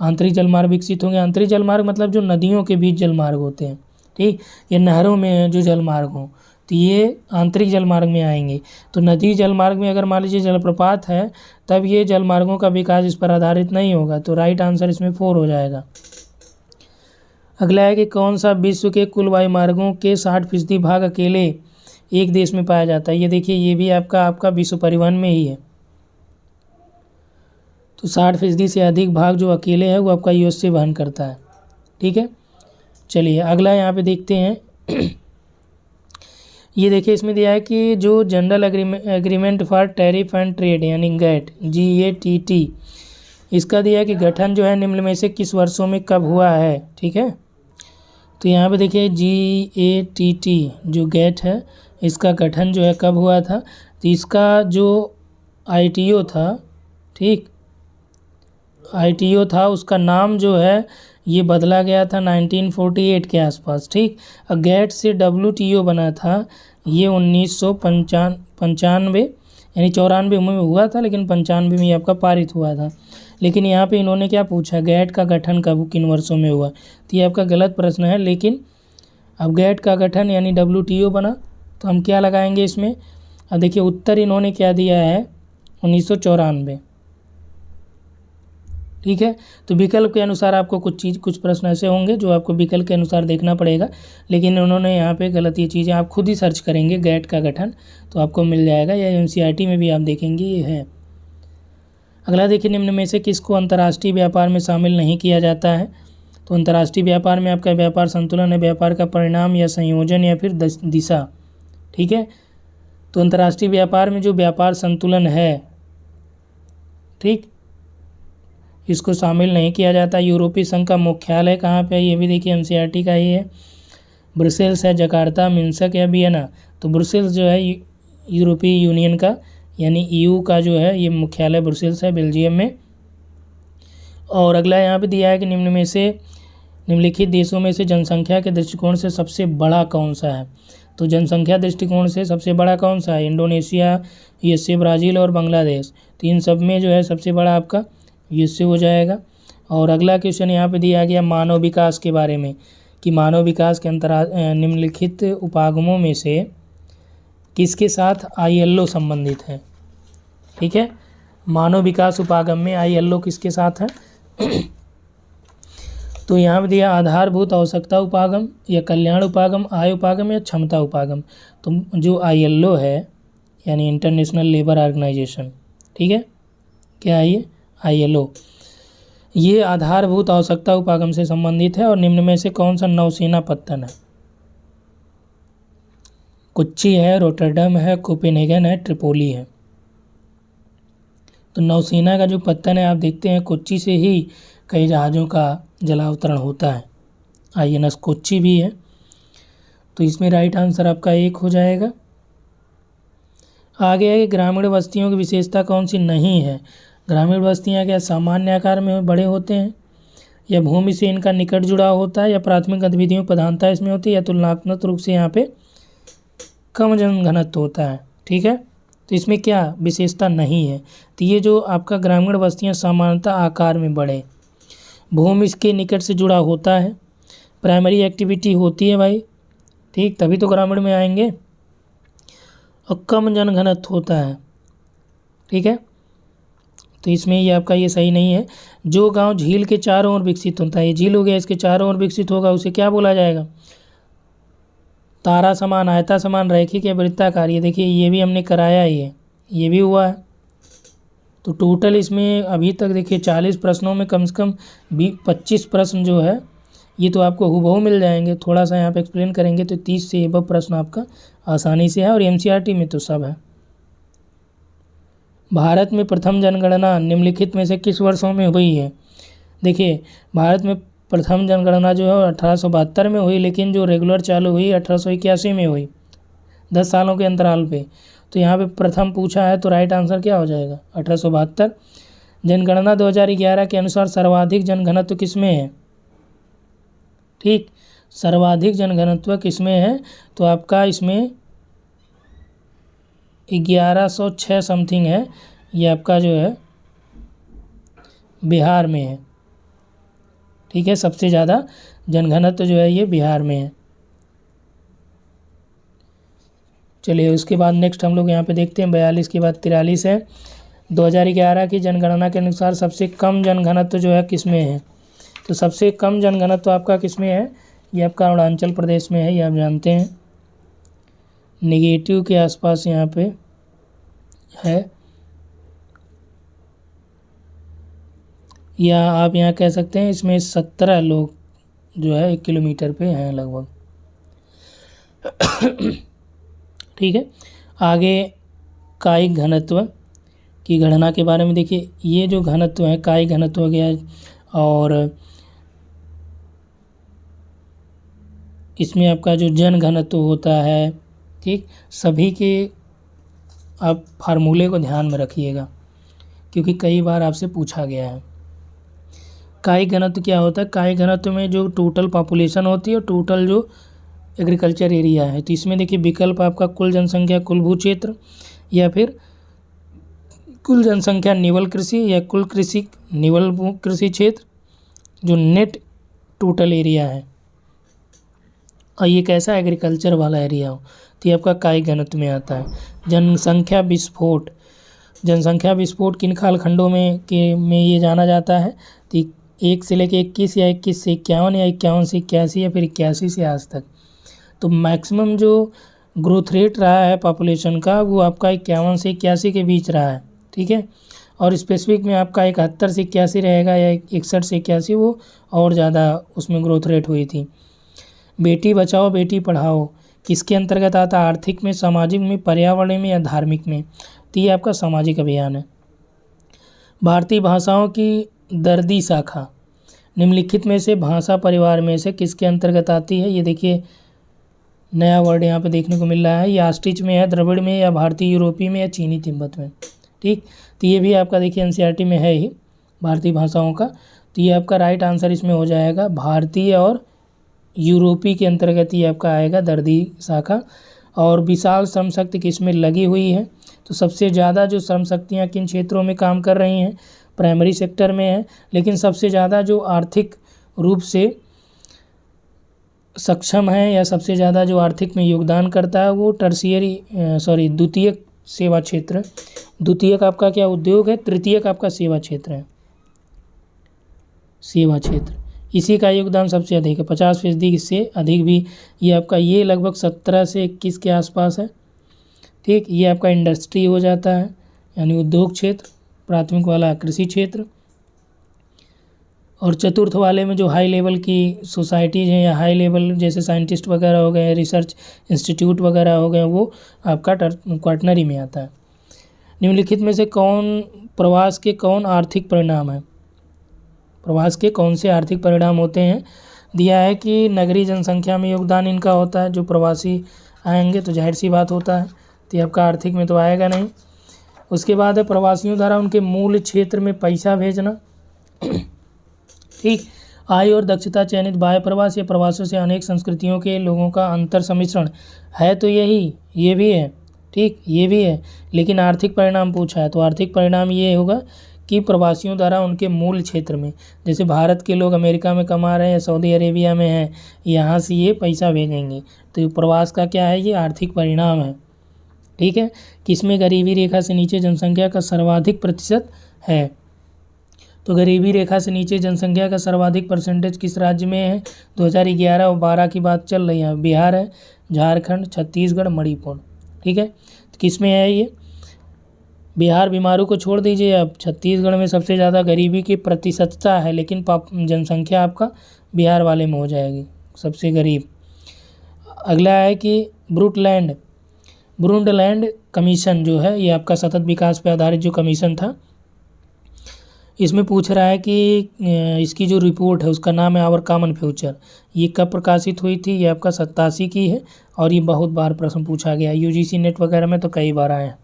आंतरिक जलमार्ग विकसित होंगे। आंतरिक जलमार्ग मतलब जो नदियों के बीच जलमार्ग होते हैं, ठीक, ये नहरों में जो जलमार्ग हों तो ये आंतरिक जलमार्ग में आएंगे। तो नदी जलमार्ग में अगर मान लीजिए जलप्रपात है तब ये जलमार्गों का विकास इस पर आधारित नहीं होगा। तो राइट आंसर इसमें 4 हो जाएगा। अगला है कि कौन सा विश्व के कुल वायुमार्गों के 60% भाग अकेले एक देश में पाया जाता है। ये देखिए ये भी आपका विश्व परिवहन में ही है। तो 60% से अधिक भाग जो अकेले है वो आपका यूएसए वहन करता है। ठीक है, चलिए अगला यहाँ पे देखते हैं। ये देखिए इसमें दिया है कि जो general agreement for tariff and trade यानी गैट GATT, इसका दिया है कि गठन जो है निम्न में से किस वर्षों में कब हुआ है। ठीक है, तो यहाँ पे देखिए GATT जो गैट है इसका गठन जो है कब हुआ था, तो इसका जो ITO था, ठीक, ITO था उसका नाम जो है ये बदला गया था 1948 के आसपास। ठीक, गैट से WTO बना था ये 1995 यानी 94 में हुआ था, लेकिन 95 में आपका पारित हुआ था। लेकिन यहाँ पे इन्होंने क्या पूछा, गैट का गठन कब किन वर्षों में हुआ, तो ये आपका गलत प्रश्न है। लेकिन अब गैट का गठन यानी WTO बना तो हम क्या लगाएंगे इसमें, अब देखिए उत्तर इन्होंने क्या दिया है 1994। ठीक है, तो विकल्प के अनुसार आपको कुछ प्रश्न ऐसे होंगे जो आपको विकल्प के अनुसार देखना पड़ेगा, लेकिन उन्होंने यहाँ पे गलत ये चीज़ें आप खुद ही सर्च करेंगे गैट का गठन तो आपको मिल जाएगा, या एनसीईआरटी में भी आप देखेंगे ये है। अगला देखिए निम्न में से किसको अंतर्राष्ट्रीय व्यापार में शामिल नहीं किया जाता है, तो अंतर्राष्ट्रीय व्यापार में आपका व्यापार संतुलन है, व्यापार का परिणाम या संयोजन या फिर दिशा। ठीक है, तो अंतर्राष्ट्रीय व्यापार में जो व्यापार संतुलन है, ठीक, इसको शामिल नहीं किया जाता। यूरोपीय संघ का मुख्यालय कहाँ पे है, ये भी देखिए एनसीईआरटी का ही है, ब्रुसेल्स है, जकार्ता, मिन्स्क या वियना। तो ब्रुसेल्स जो है यूरोपीय यूनियन का यानी EU का जो है ये मुख्यालय ब्रुसेल्स है बेल्जियम में। और अगला यहाँ पे दिया है कि निम्नलिखित देशों में से जनसंख्या के दृष्टिकोण से सबसे बड़ा कौन सा है, तो जनसंख्या दृष्टिकोण से सबसे बड़ा कौन सा है, इंडोनेशिया, USA, ब्राज़ील और बांग्लादेश। तो इन सब में जो है सबसे बड़ा आपका USA हो जाएगा। और अगला क्वेश्चन यहाँ पे दिया गया मानव विकास के बारे में कि मानव विकास के निम्नलिखित उपागमों में से किसके साथ ILO संबंधित है। ठीक है, मानव विकास उपागम में ILO किसके साथ है, तो यहाँ पे दिया आधारभूत आवश्यकता उपागम या कल्याण उपागम, आय उपागम या क्षमता उपागम। तो जो ILO है यानी इंटरनेशनल लेबर ऑर्गेनाइजेशन, ठीक है, क्या है ये ILO, ये आधारभूत आवश्यकता उपागम से संबंधित है। और निम्न में से कौन सा नौसेना पत्तन है, कोच्चि है, रोटरडम है, कोपेनहेगन है, ट्रिपोली है। तो नौसेना का जो पत्तन है आप देखते हैं कोच्चि से ही कई जहाज़ों का जलावतरण होता है, INS कोच्चि भी है। तो इसमें राइट आंसर आपका 1 हो जाएगा। आगे है कि ग्रामीण बस्तियों की विशेषता कौन सी नहीं है। ग्रामीण बस्तियाँ क्या सामान्य आकार में बड़े होते हैं, या भूमि से इनका निकट जुड़ाव होता है, या प्राथमिक गतिविधियों प्रधानता इसमें होती है, या तुलनात्मक रूप से यहाँ पे कम जनघनत्व होता है। ठीक है, तो इसमें क्या विशेषता नहीं है। तो ये जो आपका ग्रामीण बस्तियाँ सामान्यतः आकार में बड़े, भूमि इसके निकट से जुड़ा होता है, प्राइमरी एक्टिविटी होती है भाई, ठीक, तभी तो ग्रामीण में आएंगे, और कम जनघनत्व होता है। ठीक है, तो इसमें ये आपका ये सही नहीं है। जो गांव झील के चारों ओर विकसित होता है, ये झील हो गया, इसके चारों ओर विकसित होगा, उसे क्या बोला जाएगा? तारा समान, आयता समान, रैखिक या वृत्ताकार। ये देखिए ये भी हमने कराया ही है, ये भी हुआ है। तो टोटल इसमें अभी तक देखिए 40 प्रश्नों में कम से कम 25 प्रश्न जो है ये तो आपको हूबहू मिल जाएंगे। थोड़ा सा यहाँ पे एक्सप्लेन करेंगे तो 30 से एबव प्रश्न आपका आसानी से है, और एनसीईआरटी में तो सब है। भारत में प्रथम जनगणना निम्नलिखित में से किस वर्षों में हुई है? देखिए भारत में प्रथम जनगणना जो है 1872 में हुई, लेकिन जो रेगुलर चालू हुई 1881 में हुई, 10 सालों के अंतराल पे। तो यहाँ पे प्रथम पूछा है, तो राइट आंसर क्या हो जाएगा? 1872। जनगणना 2011 के अनुसार सर्वाधिक जनघनत्व किसमें है? ठीक, सर्वाधिक जनघनत्व किसमें है? तो आपका इसमें 1106 समथिंग है, ये आपका जो है बिहार में है। ठीक है, सबसे ज़्यादा जनघनत्व जो है ये बिहार में है। चलिए उसके बाद नेक्स्ट हम लोग यहाँ पे देखते हैं 42 के बाद 43 है। 2011 की जनगणना के अनुसार सबसे कम जनघनत्व जो है किसमें है? तो सबसे कम जनघनत्व आपका किसमें है? ये आपका अरुणाचल प्रदेश में है, ये आप जानते हैं। नेगेटिव के आसपास यहाँ पे है, या आप यहाँ कह सकते हैं इसमें 17 लोग जो है 1 किलोमीटर पे हैं लगभग। ठीक है, आगे कायिक घनत्व की गणना के बारे में देखिए। ये जो घनत्व है कायिक घनत्व हो गया, और इसमें आपका जो जन घनत्व होता है, ठीक, सभी के आप फार्मूले को ध्यान में रखिएगा क्योंकि कई बार आपसे पूछा गया है। कायिक घनत्व क्या होता है? कायिक घनत्व में जो टोटल पॉपुलेशन होती है और टोटल जो एग्रीकल्चर एरिया है। तो इसमें देखिए विकल्प आपका कुल जनसंख्या कुल भू क्षेत्र, या फिर कुल जनसंख्या निवल कृषि, या कुल कृषि निवल कृषि क्षेत्र, जो नेट टोटल एरिया है, और ये कैसा एग्रीकल्चर वाला एरिया हो, तो ये आपका कायिक घनत्व में आता है। जनसंख्या विस्फोट, जनसंख्या विस्फोट किन कालखंडों में ये जाना जाता है? तो 1 से लेकर 21, या 21 से 51, या 51 से 81, या फिर 81 से आज तक। तो मैक्सिमम जो ग्रोथ रेट रहा है पॉपुलेशन का वो आपका 51 से 81 के बीच रहा है। ठीक है, और स्पेसिफिक में आपका 71 से 81 रहेगा, या 61 से 81 वो और ज़्यादा उसमें ग्रोथ रेट हुई थी। बेटी बचाओ बेटी पढ़ाओ किसके अंतर्गत आता है? आर्थिक में, सामाजिक में, पर्यावरण में, या धार्मिक में? तो ये आपका सामाजिक अभियान है। भारतीय भाषाओं की दर्दी शाखा निम्नलिखित में से भाषा परिवार में से किसके अंतर्गत आती है? ये देखिए नया वर्ड यहाँ पे देखने को मिल रहा है, ये ऑस्ट्रिच में है, द्रविड़ में, या भारतीय यूरोपीय में, या चीनी तिब्बत में। ठीक, तो ये भी आपका देखिए एनसीईआरटी में है ही भारतीय भाषाओं का। तो ये आपका राइट आंसर इसमें हो जाएगा भारतीय और यूरोपीय के अंतर्गत ये आपका आएगा दर्दी शाखा। और विशाल श्रम शक्ति किसमें लगी हुई है? तो सबसे ज़्यादा जो श्रम शक्तियाँ किन क्षेत्रों में काम कर रही हैं? प्राइमरी सेक्टर में है, लेकिन सबसे ज़्यादा जो आर्थिक रूप से सक्षम है या सबसे ज़्यादा जो आर्थिक में योगदान करता है वो द्वितीयक सेवा क्षेत्र। द्वितीयक आपका क्या उद्योग है? तृतीयक आपका सेवा क्षेत्र है, सेवा क्षेत्र, इसी का योगदान सबसे अधिक है, 50% से अधिक भी ये आपका, ये लगभग 17 से 21 के आसपास है। ठीक, ये आपका इंडस्ट्री हो जाता है यानी उद्योग क्षेत्र, प्राथमिक वाला कृषि क्षेत्र, और चतुर्थ वाले में जो हाई लेवल की सोसाइटीज़ हैं या हाई लेवल जैसे साइंटिस्ट वगैरह हो गए, रिसर्च इंस्टीट्यूट वगैरह हो गए, वो आपका क्वाटनरी में आता है। निम्नलिखित में से प्रवास के कौन आर्थिक परिणाम है? प्रवास के कौन से आर्थिक परिणाम होते हैं? दिया है कि नगरीय जनसंख्या में योगदान इनका होता है, जो प्रवासी आएंगे तो जाहिर सी बात होता है, तो ये आपका आर्थिक में तो आएगा नहीं। उसके बाद है प्रवासियों द्वारा उनके मूल क्षेत्र में पैसा भेजना। ठीक, आय और दक्षता चयनित बाह्य प्रवास या प्रवासों से अनेक संस्कृतियों के लोगों का अंतर सम्मिश्रण है, तो ये भी है, ठीक, ये भी है। लेकिन आर्थिक परिणाम पूछा है, तो आर्थिक परिणाम ये होगा कि प्रवासियों द्वारा उनके मूल क्षेत्र में, जैसे भारत के लोग अमेरिका में कमा रहे हैं, सऊदी अरेबिया में हैं, यहाँ से ये पैसा भेजेंगे, तो ये प्रवास का क्या है, ये आर्थिक परिणाम है, ठीक है। किसमें गरीबी रेखा से नीचे जनसंख्या का सर्वाधिक प्रतिशत है, तो गरीबी रेखा से नीचे जनसंख्या का सर्वाधिक परसेंटेज किस राज्य में है, 2011 और 12 की बात चल रही है, बिहार है, झारखंड, छत्तीसगढ़, मणिपुर, ठीक है। तो किस में है ये, बिहार बीमारू को छोड़ दीजिए, अब छत्तीसगढ़ में सबसे ज़्यादा गरीबी की प्रतिशतता है, लेकिन जनसंख्या आपका बिहार वाले में हो जाएगी सबसे गरीब। अगला है कि ब्रूंडलैंड कमीशन जो है, ये आपका सतत विकास पर आधारित जो कमीशन था, इसमें पूछ रहा है कि इसकी जो रिपोर्ट है उसका नाम है आवर कॉमन फ्यूचर, ये कब प्रकाशित हुई थी, ये आपका 87 की है, और ये बहुत बार प्रश्न पूछा गया, यूजीसी नेट वगैरह में तो कई बार आए हैं।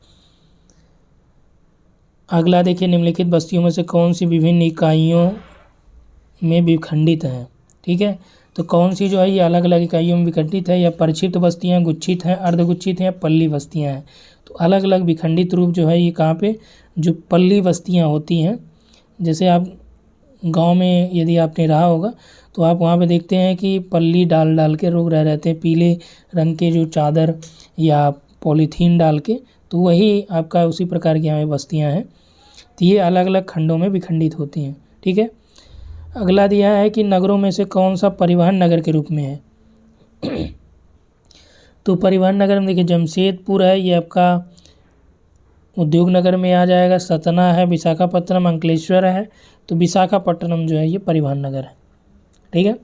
अगला देखिए, निम्नलिखित बस्तियों में से कौन सी विभिन्न इकाइयों में विखंडित है, ठीक है। तो कौन सी जो है ये अलग अलग इकाइयों में विखंडित है, या परिक्षिप्त बस्तियाँ, गुच्छित हैं, अर्धगुच्छित हैं, या पल्ली बस्तियाँ हैं। तो अलग अलग विखंडित रूप जो है ये कहाँ पे, जो पल्ली बस्तियाँ होती हैं, जैसे आप गांव में यदि आपने रहा होगा तो आप वहाँ पे देखते हैं कि पल्ली डाल डाल के लोग रह रहते हैं, पीले रंग के जो चादर या पॉलीथीन डाल के, तो वही आपका उसी प्रकार की यहाँ बस्तियाँ हैं। तो ये अलग अलग खंडों में विखंडित होती हैं, ठीक है। अगला दिया है कि नगरों में से कौन सा परिवहन नगर के रूप में है। तो परिवहन नगर में देखिए जमशेदपुर है, ये आपका उद्योग नगर में आ जाएगा, सतना है, विशाखापट्टनम, अंकलेश्वर है, तो विशाखापट्टनम जो है ये परिवहन नगर है, ठीक है।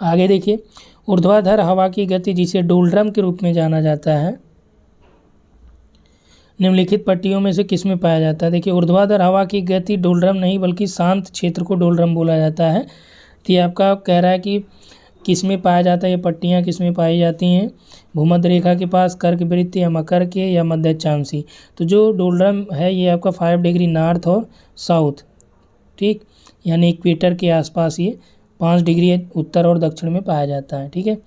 आगे देखिए, ऊर्ध्वाधर हवा की गति जिसे डोलड्रम के रूप में जाना जाता है, निम्नलिखित पट्टियों में से किस में पाया जाता है। देखिए, ऊर्ध्वाधर हवा की गति डोलड्रम नहीं बल्कि शांत क्षेत्र को डोलड्रम बोला जाता है। तो ये आपका कह रहा है कि किस में पाया जाता है, ये पट्टियाँ किस में पाई जाती हैं, भूमध्य रेखा के पास, कर्क वृत्त या मकर के, या मध्य अक्षांशी। तो जो डोलड्रम है ये आपका 5 डिग्री नॉर्थ और साउथ, ठीक, यानी इक्वेटर के आसपास ये 5 डिग्री उत्तर और दक्षिण में पाया जाता है, ठीक है।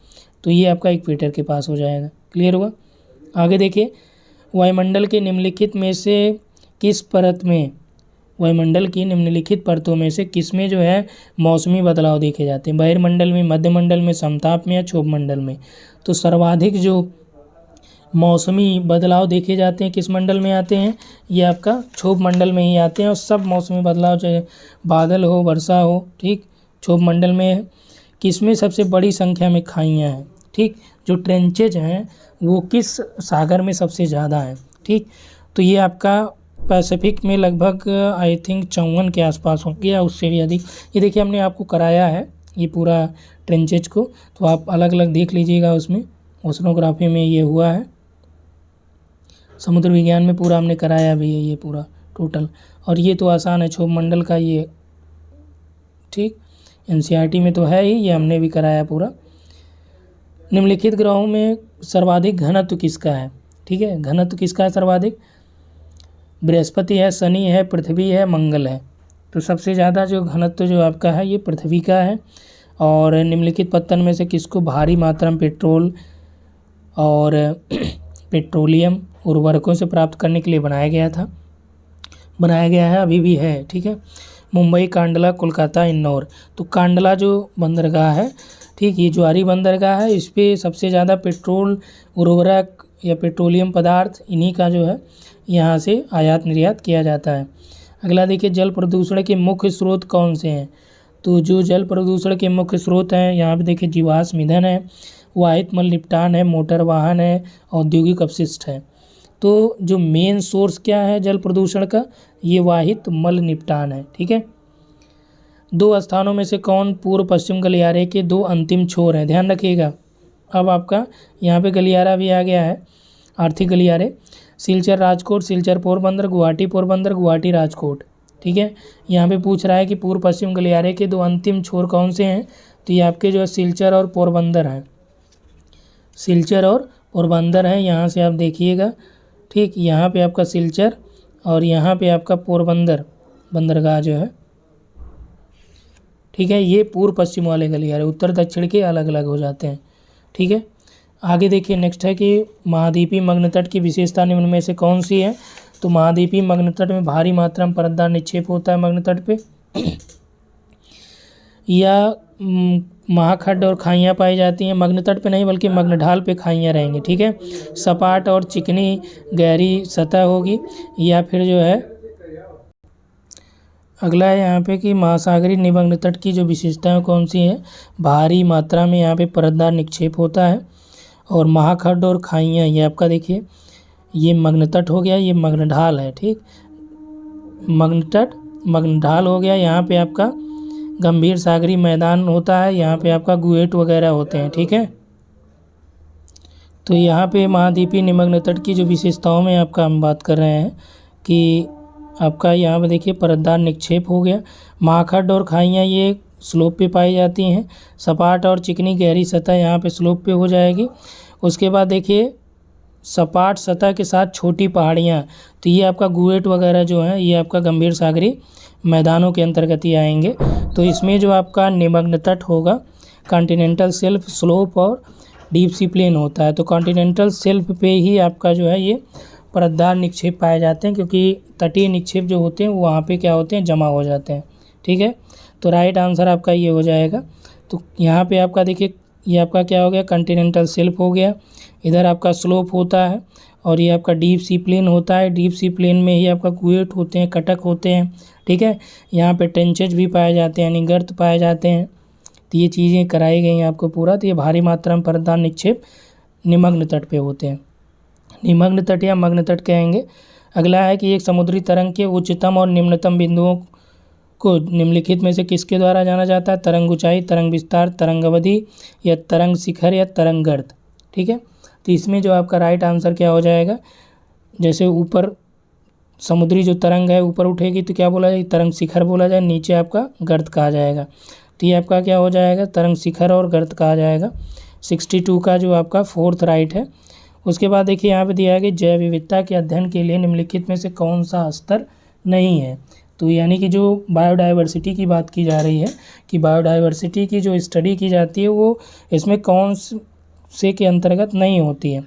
तो ये आपका इक्वेटर के पास हो जाएगा, क्लियर हुआ। आगे देखिए, वायुमंडल के निम्नलिखित में से किस परत में, वायुमंडल की निम्नलिखित परतों में से किस में जो है मौसमी बदलाव देखे जाते हैं, बहिर्मंडल में, मध्यमंडल में, समताप में, या क्षोभ मंडल में। तो सर्वाधिक जो मौसमी बदलाव देखे जाते हैं किस मंडल में आते हैं, ये आपका क्षोभ मंडल में ही आते हैं, और सब मौसमी बदलाव चाहे बादल हो, वर्षा हो, ठीक, क्षोभ मंडल में है। किसमें सबसे बड़ी संख्या में खाइयाँ हैं, ठीक, जो ट्रेंचेज हैं वो किस सागर में सबसे ज़्यादा हैं, ठीक। तो ये आपका पैसिफिक में लगभग आई थिंक 54 के आसपास होंगे या उससे भी अधिक। ये देखिए हमने आपको कराया है ये पूरा ट्रेंचेज को, तो आप अलग अलग देख लीजिएगा, उसमें ओशनोग्राफी में ये हुआ है, समुद्र विज्ञान में पूरा हमने कराया भी है ये पूरा टोटल। और ये तो आसान है, क्षोभ मंडल का ये, ठीक, एनसीईआरटी में तो है ही, ये हमने भी कराया पूरा। निम्नलिखित ग्रहों में सर्वाधिक घनत्व किसका है, ठीक है, घनत्व किसका है सर्वाधिक, बृहस्पति है, शनि है, पृथ्वी है, मंगल है। तो सबसे ज़्यादा जो घनत्व जो आपका है ये पृथ्वी का है। और निम्नलिखित पत्तन में से किसको भारी मात्रा में पेट्रोल और पेट्रोलियम उर्वरकों से प्राप्त करने के लिए बनाया गया है, अभी भी है, ठीक है। मुंबई, कांडला, कोलकाता, इंदौर। तो कांडला जो बंदरगाह है, ठीक, ये ज्वारी बंदरगाह है, इस पर सबसे ज़्यादा पेट्रोल, उर्वरक या पेट्रोलियम पदार्थ इन्हीं का जो है यहाँ से आयात निर्यात किया जाता है। अगला देखिए, जल प्रदूषण के मुख्य स्रोत कौन से हैं। तो जो जल प्रदूषण के मुख्य स्रोत हैं यहाँ पे देखिए, जीवाश्म ईंधन है, वाहित मल निपटान है, मोटर वाहन है, औद्योगिक अपशिष्ट है। तो जो मेन सोर्स क्या है जल प्रदूषण का, ये वाहित मल निपटान है, ठीक है। 2 स्थानों में से कौन पूर्व पश्चिम गलियारे के 2 अंतिम छोर हैं, ध्यान रखिएगा। अब आपका यहाँ पे गलियारा भी आ गया है, आर्थिक गलियारे, सिलचर राजकोट, सिलचर पोरबंदर, गुवाहाटी पोरबंदर, गुवाहाटी राजकोट, ठीक है। यहाँ पे पूछ रहा है कि पूर्व पश्चिम गलियारे के 2 अंतिम छोर कौन से हैं, तो ये आपके जो है सिलचर और पोरबंदर हैं, सिलचर और पोरबंदर हैं। यहाँ से आप देखिएगा, ठीक, यहाँ पे आपका सिलचर और यहाँ पे आपका पोरबंदर बंदरगाह जो है, ठीक है, ये पूर्व पश्चिम वाले गलियारे, उत्तर दक्षिण के अलग अलग हो जाते हैं। ठीक है, आगे देखिए नेक्स्ट है कि महाद्वीपीय मग्न तट की विशेषता निम्न में से कौन सी है। तो महाद्वीपीय मग्न तट में भारी मात्रा में परतदार निक्षेप होता है मग्न तट पे या महाखड्ड और खाइयाँ पाई जाती हैं। मग्न तट पे नहीं बल्कि मग्न ढाल पे खाइयाँ रहेंगी। ठीक है, सपाट और चिकनी गहरी सतह होगी, या फिर जो है अगला है यहाँ पे कि महासागरीय निमग्न तट की जो विशेषताएं कौन सी हैं। भारी मात्रा में यहाँ पे परतदार निक्षेप होता है, और महाखड्ड और खाइयाँ, ये आपका देखिए ये मग्न तट हो गया, ये मग्न ढाल है। ठीक, मग्न तट मग्न ढाल हो गया। यहाँ पे आपका गंभीर सागरीय मैदान होता है, यहाँ पे आपका गुहेट वगैरह होते हैं। ठीक है, तो यहाँ पे महाद्वीपीय निमग्न तट की जो विशेषताओं में आपका हम बात कर रहे हैं कि आपका यहाँ पे देखिए परतदार निक्षेप हो गया। महाखड्ड और खाइयाँ ये स्लोप पे पाई जाती हैं। सपाट और चिकनी गहरी सतह यहाँ पे स्लोप पे हो जाएगी। उसके बाद देखिए सपाट सतह के साथ छोटी पहाड़ियाँ, तो ये आपका गुहेट वगैरह जो है ये आपका गंभीर सागरीय मैदानों के अंतर्गत ही आएंगे। तो इसमें जो आपका निमग्न तट होगा कॉन्टिनेंटल शेल्फ, स्लोप और डीप सी प्लेन होता है। तो कॉन्टिनेंटल शेल्फ पे ही आपका जो है ये परतदार निक्षेप पाए जाते हैं, क्योंकि तटीय निक्षेप जो होते हैं वो वहाँ पे क्या होते हैं, जमा हो जाते हैं। ठीक है, तो राइट आंसर आपका ये हो जाएगा। तो यहाँ पे आपका देखिए ये आपका क्या हो गया, कॉन्टिनेंटल शेल्फ हो गया। इधर आपका स्लोप होता है, और ये आपका डीप सी प्लेन होता है। डीप सी प्लेन में ही आपका कुएट होते हैं, कटक होते हैं। ठीक है, यहाँ पे टेंचेज भी पाए जाते हैं, यानी गर्त पाए जाते हैं। तो ये चीज़ें कराई गई हैं आपको पूरा। तो ये भारी मात्रा में परतदार निक्षेप निमग्न तट पे होते हैं, निमग्न तट या मग्न तट कहेंगे। अगला है कि एक समुद्री तरंग के उच्चतम और निम्नतम बिंदुओं को निम्नलिखित में से किसके द्वारा जाना जाता है। तरंग ऊंचाई, तरंग विस्तार, तरंग अवधि, या तरंग शिखर, या तरंग गर्त। ठीक है, तो इसमें जो आपका राइट आंसर क्या हो जाएगा, जैसे ऊपर समुद्री जो तरंग है ऊपर उठेगी तो क्या बोला जाए, तरंग शिखर बोला जाए, नीचे आपका गर्त कहा जाएगा। तो ये आपका क्या हो जाएगा, तरंग शिखर और गर्त कहा जाएगा। 62 का जो आपका फोर्थ राइट है। उसके बाद देखिए यहाँ पे दिया है कि जैव विविधता के अध्ययन के लिए निम्नलिखित में से कौन सा स्तर नहीं है। तो यानी कि जो बायोडाइवर्सिटी की बात की जा रही है कि बायोडाइवर्सिटी की जो स्टडी की जाती है वो इसमें कौन से के अंतर्गत नहीं होती है।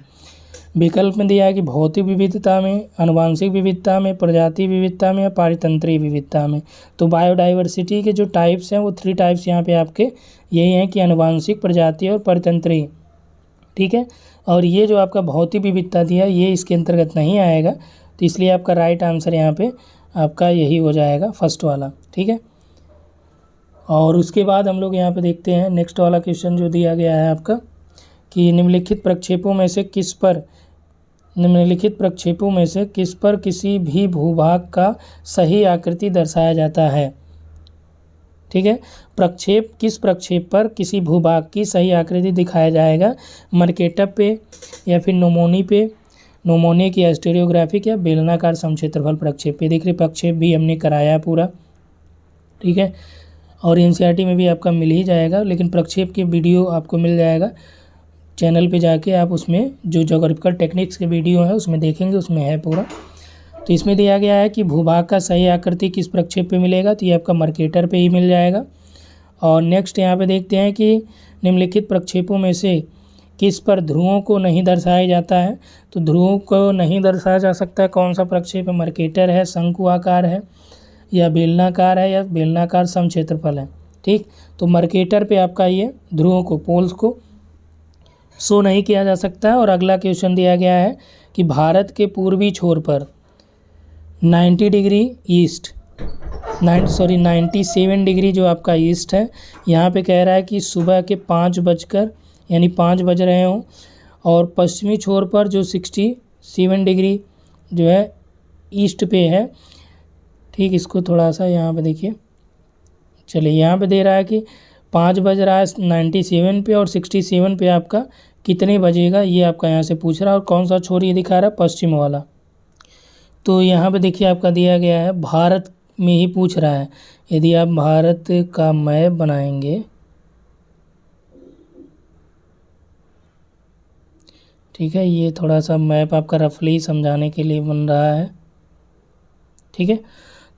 विकल्प में दिया है कि भौतिक विविधता में, आनुवांशिक विविधता में, प्रजाति विविधता में, या पारितंत्रीय विविधता में। तो बायोडाइवर्सिटी के जो टाइप्स हैं वो 3 टाइप्स यहाँ पे आपके यही हैं कि आनुवांशिक, प्रजाति और पारितंत्रीय। ठीक है, और ये जो आपका भौतिक विविधता दिया ये इसके अंतर्गत नहीं आएगा। तो इसलिए आपका राइट आंसर यहाँ पे आपका यही हो जाएगा, फर्स्ट वाला। ठीक है, और उसके बाद हम लोग यहाँ पे देखते हैं नेक्स्ट वाला क्वेश्चन जो दिया गया है आपका कि निम्नलिखित प्रक्षेपों में से किस पर किसी भी भूभाग का सही आकृति दर्शाया जाता है। ठीक है, किस प्रक्षेप पर किसी भूभाग की सही आकृति दिखाया जाएगा, मर्केटर पे, या फिर नोमोनिक या स्टेरियोग्राफिक, या बेलनाकार समक्षेत्रफल प्रक्षेप पे। देखिए प्रक्षेप भी हमने कराया पूरा। ठीक है, और एनसीईआरटी में भी आपका मिल ही जाएगा, लेकिन प्रक्षेप के वीडियो आपको मिल जाएगा चैनल पे जाके, आप उसमें जो ज्योग्राफिकल टेक्निक्स के वीडियो है उसमें देखेंगे, उसमें है पूरा। तो इसमें दिया गया है कि भूभाग का सही आकृति किस प्रक्षेप पे मिलेगा, तो ये आपका मर्केटर पे ही मिल जाएगा। और नेक्स्ट यहाँ पे देखते हैं कि निम्नलिखित प्रक्षेपों में से किस पर ध्रुवों को नहीं दर्शाया जाता है। तो ध्रुवों को नहीं दर्शाया जा सकता है, कौन सा प्रक्षेप है, मर्केटर है, शंकु आकार है, या बेलनाकार है, या बेलनाकार समक्षेत्रफल है। ठीक, तो मर्केटर पे आपका ये ध्रुवों को, पोल्स को शो नहीं किया जा सकता है। और अगला क्वेश्चन दिया गया है कि भारत के पूर्वी छोर पर 97 डिग्री जो आपका ईस्ट है, यहाँ पे कह रहा है कि सुबह के 5 बज रहे हों, और पश्चिमी छोर पर जो 67 डिग्री जो है ईस्ट पे है। ठीक, इसको थोड़ा सा यहाँ पे देखिए, चलिए यहाँ पे दे रहा है कि 5 बज रहा है 97 पे, और 67 पे आपका कितने बजेगा ये आपका यहाँ से पूछ रहा है। और कौन सा छोर ये दिखा रहा है, पश्चिम वाला। तो यहाँ पे देखिए आपका दिया गया है भारत में ही पूछ रहा है। यदि आप भारत का मैप बनाएंगे, ठीक है, ये थोड़ा सा मैप आपका रफली समझाने के लिए बन रहा है। ठीक है,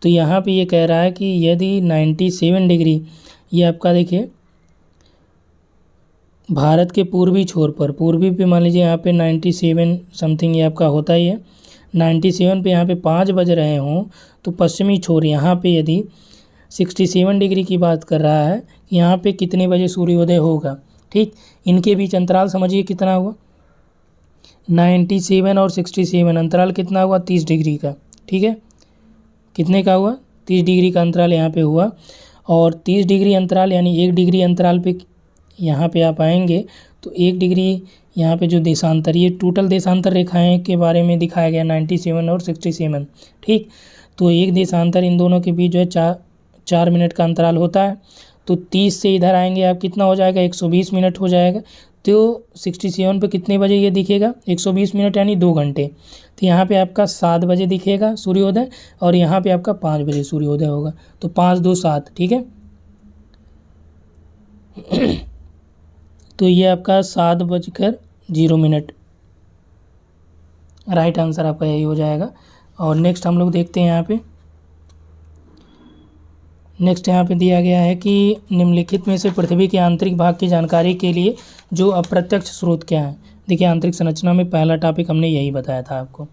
तो यहाँ पे ये कह रहा है कि यदि 97 डिग्री, ये आपका देखिए भारत के पूर्वी छोर पर, पूर्वी पे मान लीजिए यहाँ पे 97 समथिंग ये आपका होता ही है, 97 पे यहाँ पे 5 बज रहे हों, तो पश्चिमी छोर यहाँ पे यदि 67 डिग्री की बात कर रहा है, यहाँ पे कितने बजे सूर्योदय होगा। ठीक, इनके बीच अंतराल समझिए कितना हुआ, 97 और 67 अंतराल कितना हुआ, 30 डिग्री का। ठीक है, कितने का हुआ, 30 डिग्री का अंतराल यहाँ पे हुआ। और 30 डिग्री अंतराल यानी 1 डिग्री अंतराल पे यहाँ पे आप आएंगे तो 1 डिग्री यहाँ पे जो देशांतर, ये टोटल देशांतर रेखाएं के बारे में दिखाया गया 97 और 67। ठीक, तो एक देशांतर इन दोनों के बीच जो है 4 मिनट का अंतराल होता है। तो 30 से इधर आएंगे आप, कितना हो जाएगा, 120 मिनट हो जाएगा। तो 67 पे कितने बजे ये दिखेगा, 120 मिनट यानी 2 घंटे। तो यहाँ पे आपका 7 बजे दिखेगा सूर्योदय, और यहाँ पे आपका 5 बजे सूर्योदय होगा। तो 5 2 7, ठीक है। तो ये आपका 7:0 राइट आंसर आपका यही हो जाएगा। और नेक्स्ट हम लोग देखते हैं यहाँ पे, नेक्स्ट यहाँ पे दिया गया है कि निम्नलिखित में से पृथ्वी के आंतरिक भाग की जानकारी के लिए जो अप्रत्यक्ष स्रोत क्या है। देखिए आंतरिक संरचना में पहला टॉपिक हमने यही बताया था आपको,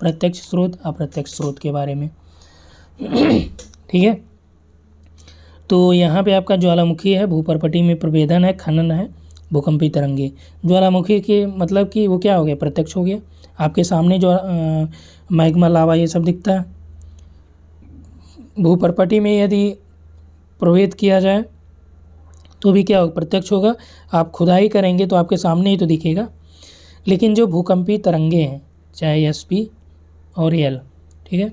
प्रत्यक्ष स्रोत अप्रत्यक्ष स्रोत के बारे में। ठीक है, तो यहाँ पे आपका ज्वालामुखी है, भूपर्पटी में प्रवेदन है, खनन है, भूकंपी तरंगे। ज्वालामुखी के मतलब कि वो क्या हो गया, प्रत्यक्ष हो गया। आपके सामने जो मैग्मा लावा ये सब दिखता है। भूपर्पटी में यदि प्रवेद किया जाए तो भी क्या होगा, प्रत्यक्ष होगा। आप खुदाई करेंगे तो आपके सामने ही तो दिखेगा। लेकिन जो भूकंपी तरंगे हैं, चाहे SP और L, ठीक है,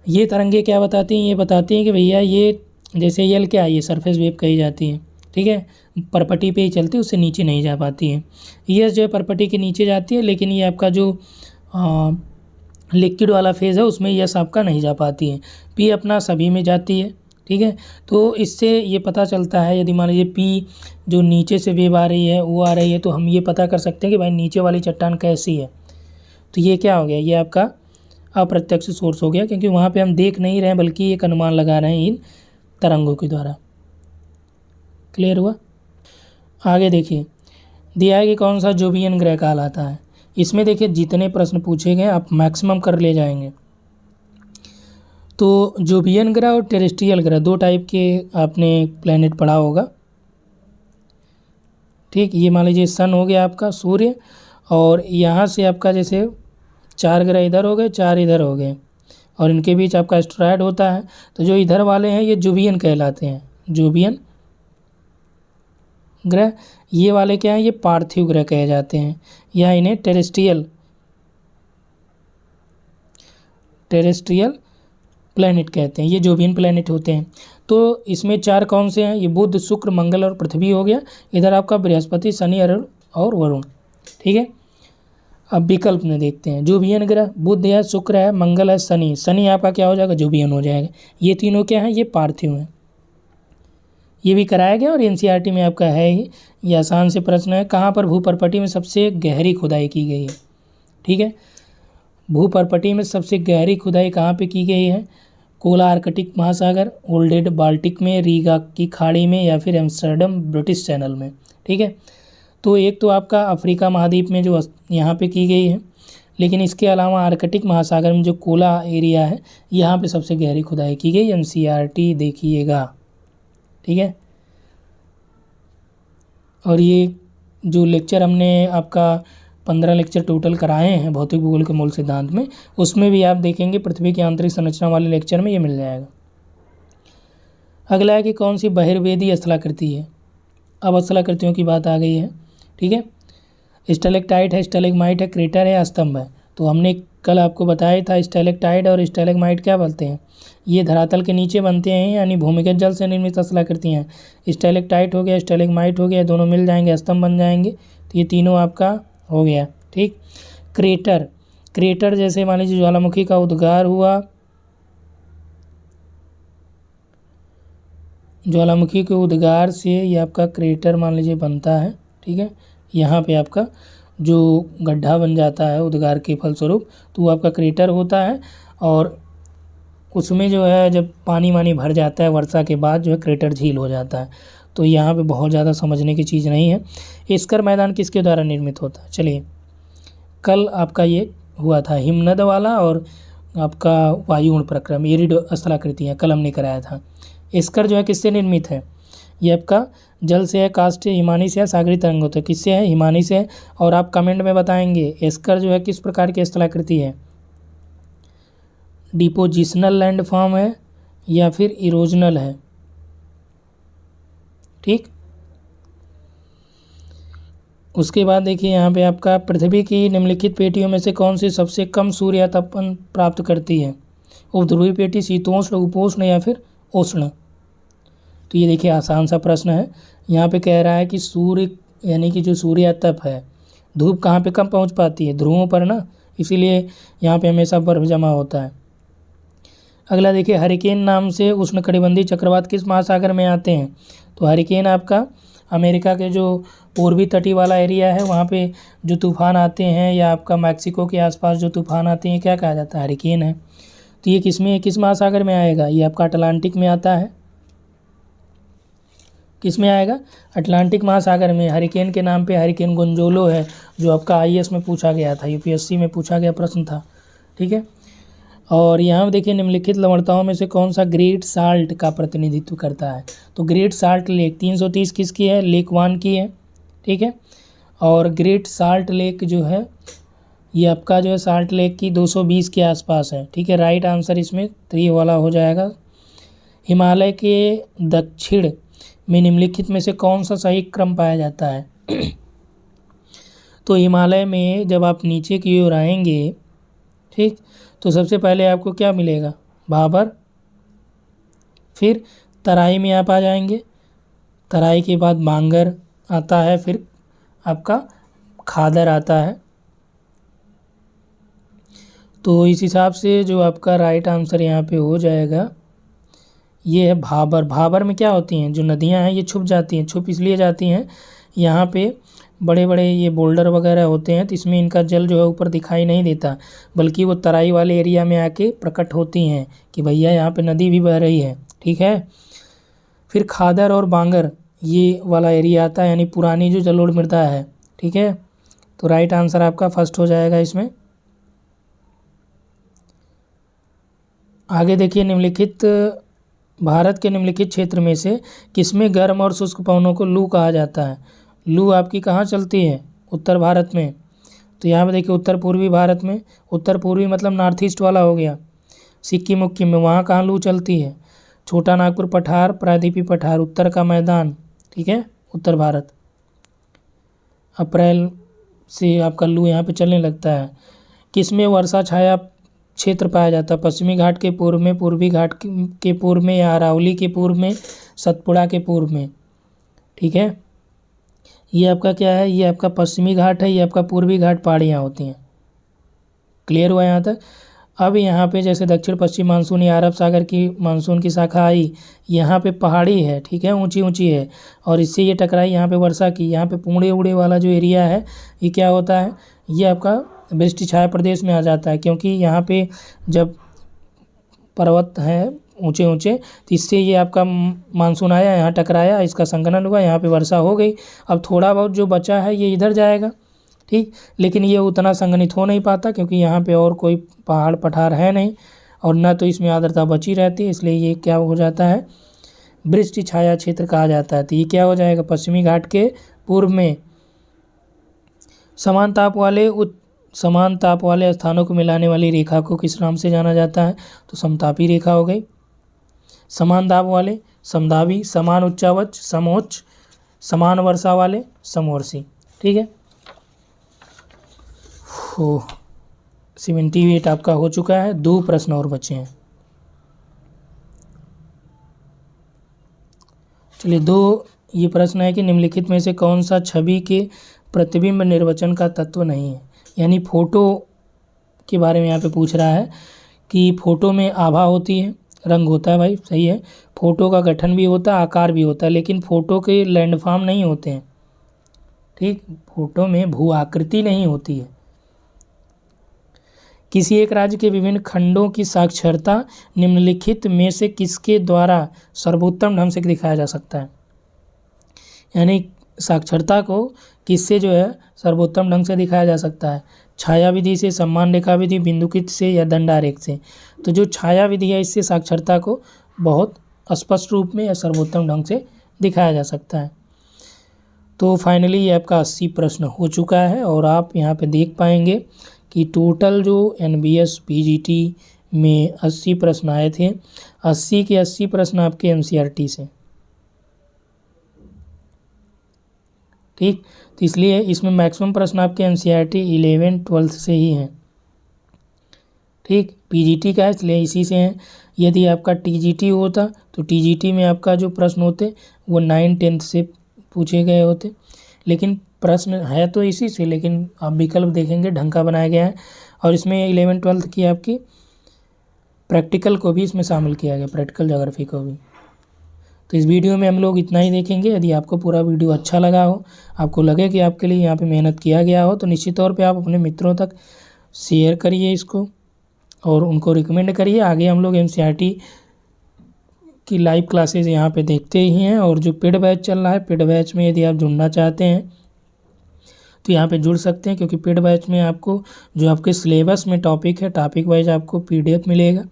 ये तरंगे क्या बताती हैं, ये बताती हैं कि भैया ये जैसे L क्या है, ये सरफेस वेव कही जाती है। ठीक है, परपटी पे ही चलती है, उससे नीचे नहीं जा पाती है। ये जो है परपटी के नीचे जाती है, लेकिन ये आपका जो लिक्विड वाला फेज़ है उसमें यस आपका नहीं जा पाती है। P अपना सभी में जाती है। ठीक है, तो इससे ये पता चलता है, यदि मान लीजिए P जो नीचे से वेव आ रही है वो आ रही है, तो हम ये पता कर सकते हैं कि भाई नीचे वाली चट्टान कैसी है। तो ये क्या हो गया, ये आपका अप्रत्यक्ष सोर्स हो गया, क्योंकि वहाँ पे हम देख नहीं रहे हैं बल्कि एक अनुमान लगा रहे हैं इन तरंगों के द्वारा। क्लियर हुआ। आगे देखिए, दिया है कि कौन सा जोवियन ग्रह कहलाता है। इसमें देखिए जितने प्रश्न पूछे गए आप मैक्सिमम कर ले जाएंगे। तो जोवियन ग्रह और टेरेस्ट्रियल ग्रह, 2 टाइप के आपने प्लैनेट पढ़ा होगा। ठीक, ये मान लीजिए सन हो गया आपका, सूर्य, और यहाँ से आपका जैसे 4 ग्रह इधर हो गए, 4 इधर हो गए, और इनके बीच आपका एस्टेरॉयड होता है। तो जो इधर वाले हैं ये जोवियन कहलाते हैं, जोवियन ग्रह। ये वाले क्या हैं, ये पार्थिव ग्रह कहे जाते हैं, या इन्हें टेरेस्ट्रियल प्लैनेट कहते हैं। ये जोवियन प्लैनेट होते हैं। तो इसमें 4 कौन से हैं, ये बुध, शुक्र, मंगल और पृथ्वी हो गया। इधर आपका बृहस्पति, शनि और वरुण। ठीक है, अब विकल्प में देखते हैं। जोवियन ग्रह बुध है, शुक्र है, मंगल है, शनि। शनि आपका क्या हो जाएगा, जोवियन हो जाएगा। ये तीनों क्या हैं, ये पार्थिव हैं। ये भी कराया गया और NCERT में आपका है ही। ये आसान से प्रश्न है। कहाँ पर भूपर्पटी में सबसे गहरी खुदाई की गई है। ठीक है, भूपर्पटी में सबसे गहरी खुदाई कहाँ पे की गई है, कोला आर्कटिक महासागर, ओल्डेड बाल्टिक में, रीगा की खाड़ी में, या फिर एम्स्टर्डम ब्रिटिश चैनल में। ठीक है, तो एक तो आपका अफ्रीका महाद्वीप में जो यहाँ पे की गई है, लेकिन इसके अलावा आर्कटिक महासागर में जो कोला एरिया है यहाँ पे सबसे गहरी खुदाई की गई। NCERT देखिएगा। ठीक है, और ये जो लेक्चर हमने आपका 15 लेक्चर टोटल कराए हैं भौतिक भूगोल के मूल सिद्धांत में, उसमें भी आप देखेंगे पृथ्वी की आंतरिक संरचना वाले लेक्चर में ये मिल जाएगा। अगला है कि कौन सी बहिर्वेदी स्थलाकृति है। अब स्थलाकृतियों की बात आ गई है। ठीक है, स्टैलेक्टाइट है, स्टैलेग्माइट है, क्रेटर है, स्तंभ है। तो हमने कल आपको बताया था स्टैलेक्टाइट और स्टैलेग्माइट क्या बोलते हैं, ये धरातल के नीचे बनते हैं, यानी भूमिगत जल से निर्मित स्थलाकृतियाँ हैं। स्टैलेक्टाइट हो गया, स्टैलेग्माइट हो गया, दोनों मिल जाएंगे, स्तंभ बन जाएंगे। तो ये तीनों आपका हो गया। ठीक, क्रेटर जैसे मान लीजिए ज्वालामुखी का उद्गार हुआ, ज्वालामुखी के उद्गार से ये आपका क्रेटर मान लीजिए बनता है। ठीक है, यहाँ पे आपका जो गड्ढा बन जाता है उद्गार के फलस्वरूप, तो वो आपका क्रेटर होता है। और उसमें जो है जब पानी वानी भर जाता है वर्षा के बाद जो है क्रेटर झील हो जाता है। तो यहाँ पे बहुत ज़्यादा समझने की चीज़ नहीं है। एस्कर मैदान किसके द्वारा निर्मित होता है? चलिए, कल आपका ये हुआ था हिमनद वाला और आपका वायुगुण प्रक्रम, ये स्थलाकृतियाँ कल हमने कराया था। एस्कर जो है किससे निर्मित है? ये आपका जल से है, काष्ठ है, हिमानी से है, सागरी तरंग होता है। किससे है? हिमानी से है। और आप कमेंट में बताएंगे एस्कर जो है किस प्रकार की स्थलाकृति है, डिपोजिशनल लैंडफॉर्म है या फिर इरोजनल है। ठीक, उसके बाद देखिए यहाँ पे आपका पृथ्वी की निम्नलिखित पेटियों में से कौन सी सबसे कम सूर्य तापमान प्राप्त करती है? उपध्रुवी पेटी, शीतोष्ण, उपोष्ण या फिर उष्ण। तो ये देखिए आसान सा प्रश्न है। यहाँ पे कह रहा है कि सूर्य यानी कि जो सूर्य तप है, धूप कहाँ पे कम पहुँच पाती है? ध्रुवों पर ना, इसीलिए यहाँ पे हमेशा बर्फ जमा होता है। अगला देखिए, हरिकेन नाम से उष्णकटिबंधीय चक्रवात किस महासागर में आते हैं? तो हरिकेन आपका अमेरिका के जो पूर्वी तटीय वाला एरिया है वहाँ पे जो तूफान आते हैं, या आपका मैक्सिको के आसपास जो तूफान आते हैं, क्या कहा जाता है? हरिकेन है। तो ये किस महासागर में आएगा? ये आपका अटलांटिक में आता है। किस में आएगा? अटलांटिक महासागर में। हरिकेन के नाम पे हरिकेन गोंजालो है, जो आपका आईएएस में पूछा गया था, यूपीएससी में पूछा गया प्रश्न था। ठीक है, और यहाँ देखिए निम्नलिखित लवणताओं में से कौन सा ग्रेट साल्ट का प्रतिनिधित्व करता है? तो ग्रेट साल्ट लेक 330 किसकी है? लेक वान की है। ठीक है, और ग्रेट साल्ट लेक जो है ये आपका जो है साल्ट लेक की 220 के आसपास है। ठीक है, राइट आंसर इसमें 3 वाला हो जाएगा। हिमालय के दक्षिण में निम्नलिखित में से कौन सा सही क्रम पाया जाता है? तो हिमालय में जब आप नीचे की ओर आएंगे, ठीक, तो सबसे पहले आपको क्या मिलेगा? भाबर, फिर तराई में आप आ जाएंगे, तराई के बाद बांगर आता है, फिर आपका खादर आता है। तो इस हिसाब से जो आपका राइट आंसर यहाँ पे हो जाएगा ये है भाबर। भाबर में क्या होती हैं? जो नदियाँ हैं ये छुप जाती हैं। छुप इसलिए जाती हैं, यहाँ पे बड़े बड़े ये बोल्डर वगैरह होते हैं, तो इसमें इनका जल जो है ऊपर दिखाई नहीं देता, बल्कि वो तराई वाले एरिया में आके प्रकट होती हैं कि भैया यहाँ पे नदी भी बह रही है। ठीक है, फिर खादर और बांगर ये वाला एरिया आता है, यानी पुरानी जो जलोढ़ मृदा है। ठीक है, तो राइट आंसर आपका फर्स्ट हो जाएगा इसमें। आगे देखिए, निम्नलिखित भारत के निम्नलिखित क्षेत्र में से किसमें गर्म और शुष्क पवनों को लू कहा जाता है? लू आपकी कहाँ चलती है? उत्तर भारत में। तो यहाँ पे देखिए उत्तर पूर्वी भारत में, उत्तर पूर्वी मतलब नॉर्थ ईस्ट वाला हो गया, सिक्किम उक्किम में, वहाँ कहाँ लू चलती है? छोटा नागपुर पठार, प्रायद्वीपीय पठार, उत्तर का मैदान। ठीक है, उत्तर भारत। अप्रैल से आपका लू यहाँ पे चलने लगता है। किसमें वर्षा छाया क्षेत्र पाया जाता है? पश्चिमी घाट के पूर्व में, पूर्वी घाट के पूर्व में, या अरावली के पूर्व में, सतपुड़ा के पूर्व में। ठीक है, ये आपका क्या है? ये आपका पश्चिमी घाट है, ये आपका पूर्वी घाट पहाड़ियाँ होती हैं। क्लियर हुआ यहाँ तक? अब यहाँ पे जैसे दक्षिण पश्चिम मानसून या अरब सागर की मानसून की शाखा आई, यहाँ पे पहाड़ी है, ठीक है, ऊंची ऊंची है, और इससे ये टकराई यहाँ पे वर्षा की। यहाँ पे पुणे उड़े वाला जो एरिया है ये क्या होता है? ये आपका वृष्टि छाया प्रदेश में आ जाता है, क्योंकि यहाँ पे जब पर्वत हैं ऊंचे ऊंचे, तो इससे ये आपका मानसून आया, यहाँ टकराया, इसका संघनन हुआ, यहाँ पे वर्षा हो गई। अब थोड़ा बहुत जो बचा है ये इधर जाएगा। ठीक, लेकिन ये उतना संघनित हो नहीं पाता, क्योंकि यहाँ पे और कोई पहाड़ पठार है नहीं, और न तो इसमें आर्द्रता बची रहती है, इसलिए ये क्या हो जाता है? वृष्टि छाया क्षेत्र कहा जाता है। तो ये क्या हो जाएगा? पश्चिमी घाट के पूर्व में। समान ताप वाले स्थानों को मिलाने वाली रेखा को किस नाम से जाना जाता है? तो समतापी रेखा हो गई। समान दाब वाले समदाबी, समान उच्चावच समोच्च, समान वर्षा वाले समवर्षी। ठीक है, हो 78 आपका हो चुका है। 2 प्रश्न और बचे हैं। चलिए, 2 ये प्रश्न है कि निम्नलिखित में से कौन सा छवि के प्रतिबिंब निर्वचन का तत्व नहीं है? यानी फोटो के बारे में यहाँ पे पूछ रहा है कि फोटो में आभा होती है, रंग होता है, भाई सही है, फोटो का गठन भी होता है, आकार भी होता है, लेकिन फोटो के लैंडफॉर्म नहीं होते हैं। ठीक, फोटो में भू आकृति नहीं होती है। किसी एक राज्य के विभिन्न खंडों की साक्षरता निम्नलिखित में से किसके द्वारा सर्वोत्तम ढंग से दिखाया जा सकता है। यानी साक्षरता को किससे जो है सर्वोत्तम ढंग से दिखाया जा सकता है। छाया विधि से, सम्मान रेखा विधि, बिंदुकित से या दंडारेख से। तो जो छाया विधि है इससे साक्षरता को बहुत स्पष्ट रूप में या सर्वोत्तम ढंग से दिखाया जा सकता है। तो फाइनली ये आपका 80 प्रश्न हो चुका है और आप यहाँ पे देख पाएंगे कि टोटल जो NBS PGT में 80 प्रश्न आए थे, 80 के 80 प्रश्न आपके MCRT से। ठीक, तो इसलिए इसमें मैक्सिमम प्रश्न आपके MCRT 11 12 से ही हैं। ठीक, PGT का है इसलिए इसी से हैं। यदि आपका TGT होता तो TGT में आपका जो प्रश्न होते वो 9 10 से पूछे गए होते, लेकिन प्रश्न है तो इसी से, लेकिन आप विकल्प देखेंगे ढंग का बनाया गया है। और इसमें 11 12 की आपकी प्रैक्टिकल को भी इसमें शामिल किया गया, प्रैक्टिकल ज्योग्राफी को भी। तो इस वीडियो में हम लोग इतना ही देखेंगे। यदि आपको पूरा वीडियो अच्छा लगा हो, आपको लगे कि आपके लिए यहाँ पे मेहनत किया गया हो, तो निश्चित तौर पे आप अपने मित्रों तक शेयर करिए इसको और उनको रिकमेंड करिए। आगे हम लोग MCRT की लाइव क्लासेज यहाँ पे देखते ही हैं। और जो पेड बैच चल रहा है, पेड बैच में यदि आप जुड़ना चाहते हैं तो यहाँ पे जुड़ सकते हैं, क्योंकि पेड बैच में आपको जो आपके सिलेबस में टॉपिक है, टॉपिक वाइज आपको PDF मिलेगा,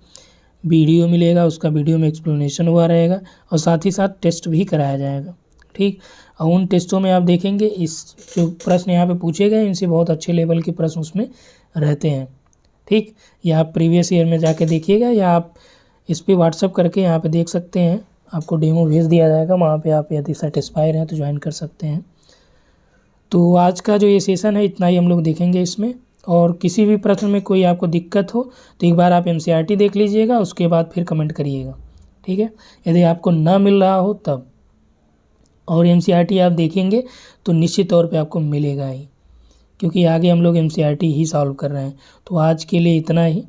वीडियो मिलेगा, उसका वीडियो में एक्सप्लेनेशन हुआ रहेगा और साथ ही साथ टेस्ट भी कराया जाएगा। ठीक, और उन टेस्टों में आप देखेंगे इस जो प्रश्न यहाँ पे पूछे गए इनसे बहुत अच्छे लेवल के प्रश्न उसमें रहते हैं। ठीक, या आप प्रीवियस ईयर में जाके देखिएगा या आप इस पर व्हाट्सअप करके यहाँ पे देख सकते हैं, आपको डेमो भेज दिया जाएगा, वहाँ पे आप यदि सेटिस्फाइड हैं तो ज्वाइन कर सकते हैं। तो आज का जो ये सेशन है इतना ही हम लोग देखेंगे इसमें। और किसी भी प्रश्न में कोई आपको दिक्कत हो तो एक बार आप MCRT देख लीजिएगा, उसके बाद फिर कमेंट करिएगा। ठीक है, यदि आपको ना मिल रहा हो तब, और MCRT आप देखेंगे तो निश्चित तौर पे आपको मिलेगा ही, क्योंकि आगे हम लोग MCRT ही सॉल्व कर रहे हैं। तो आज के लिए इतना ही।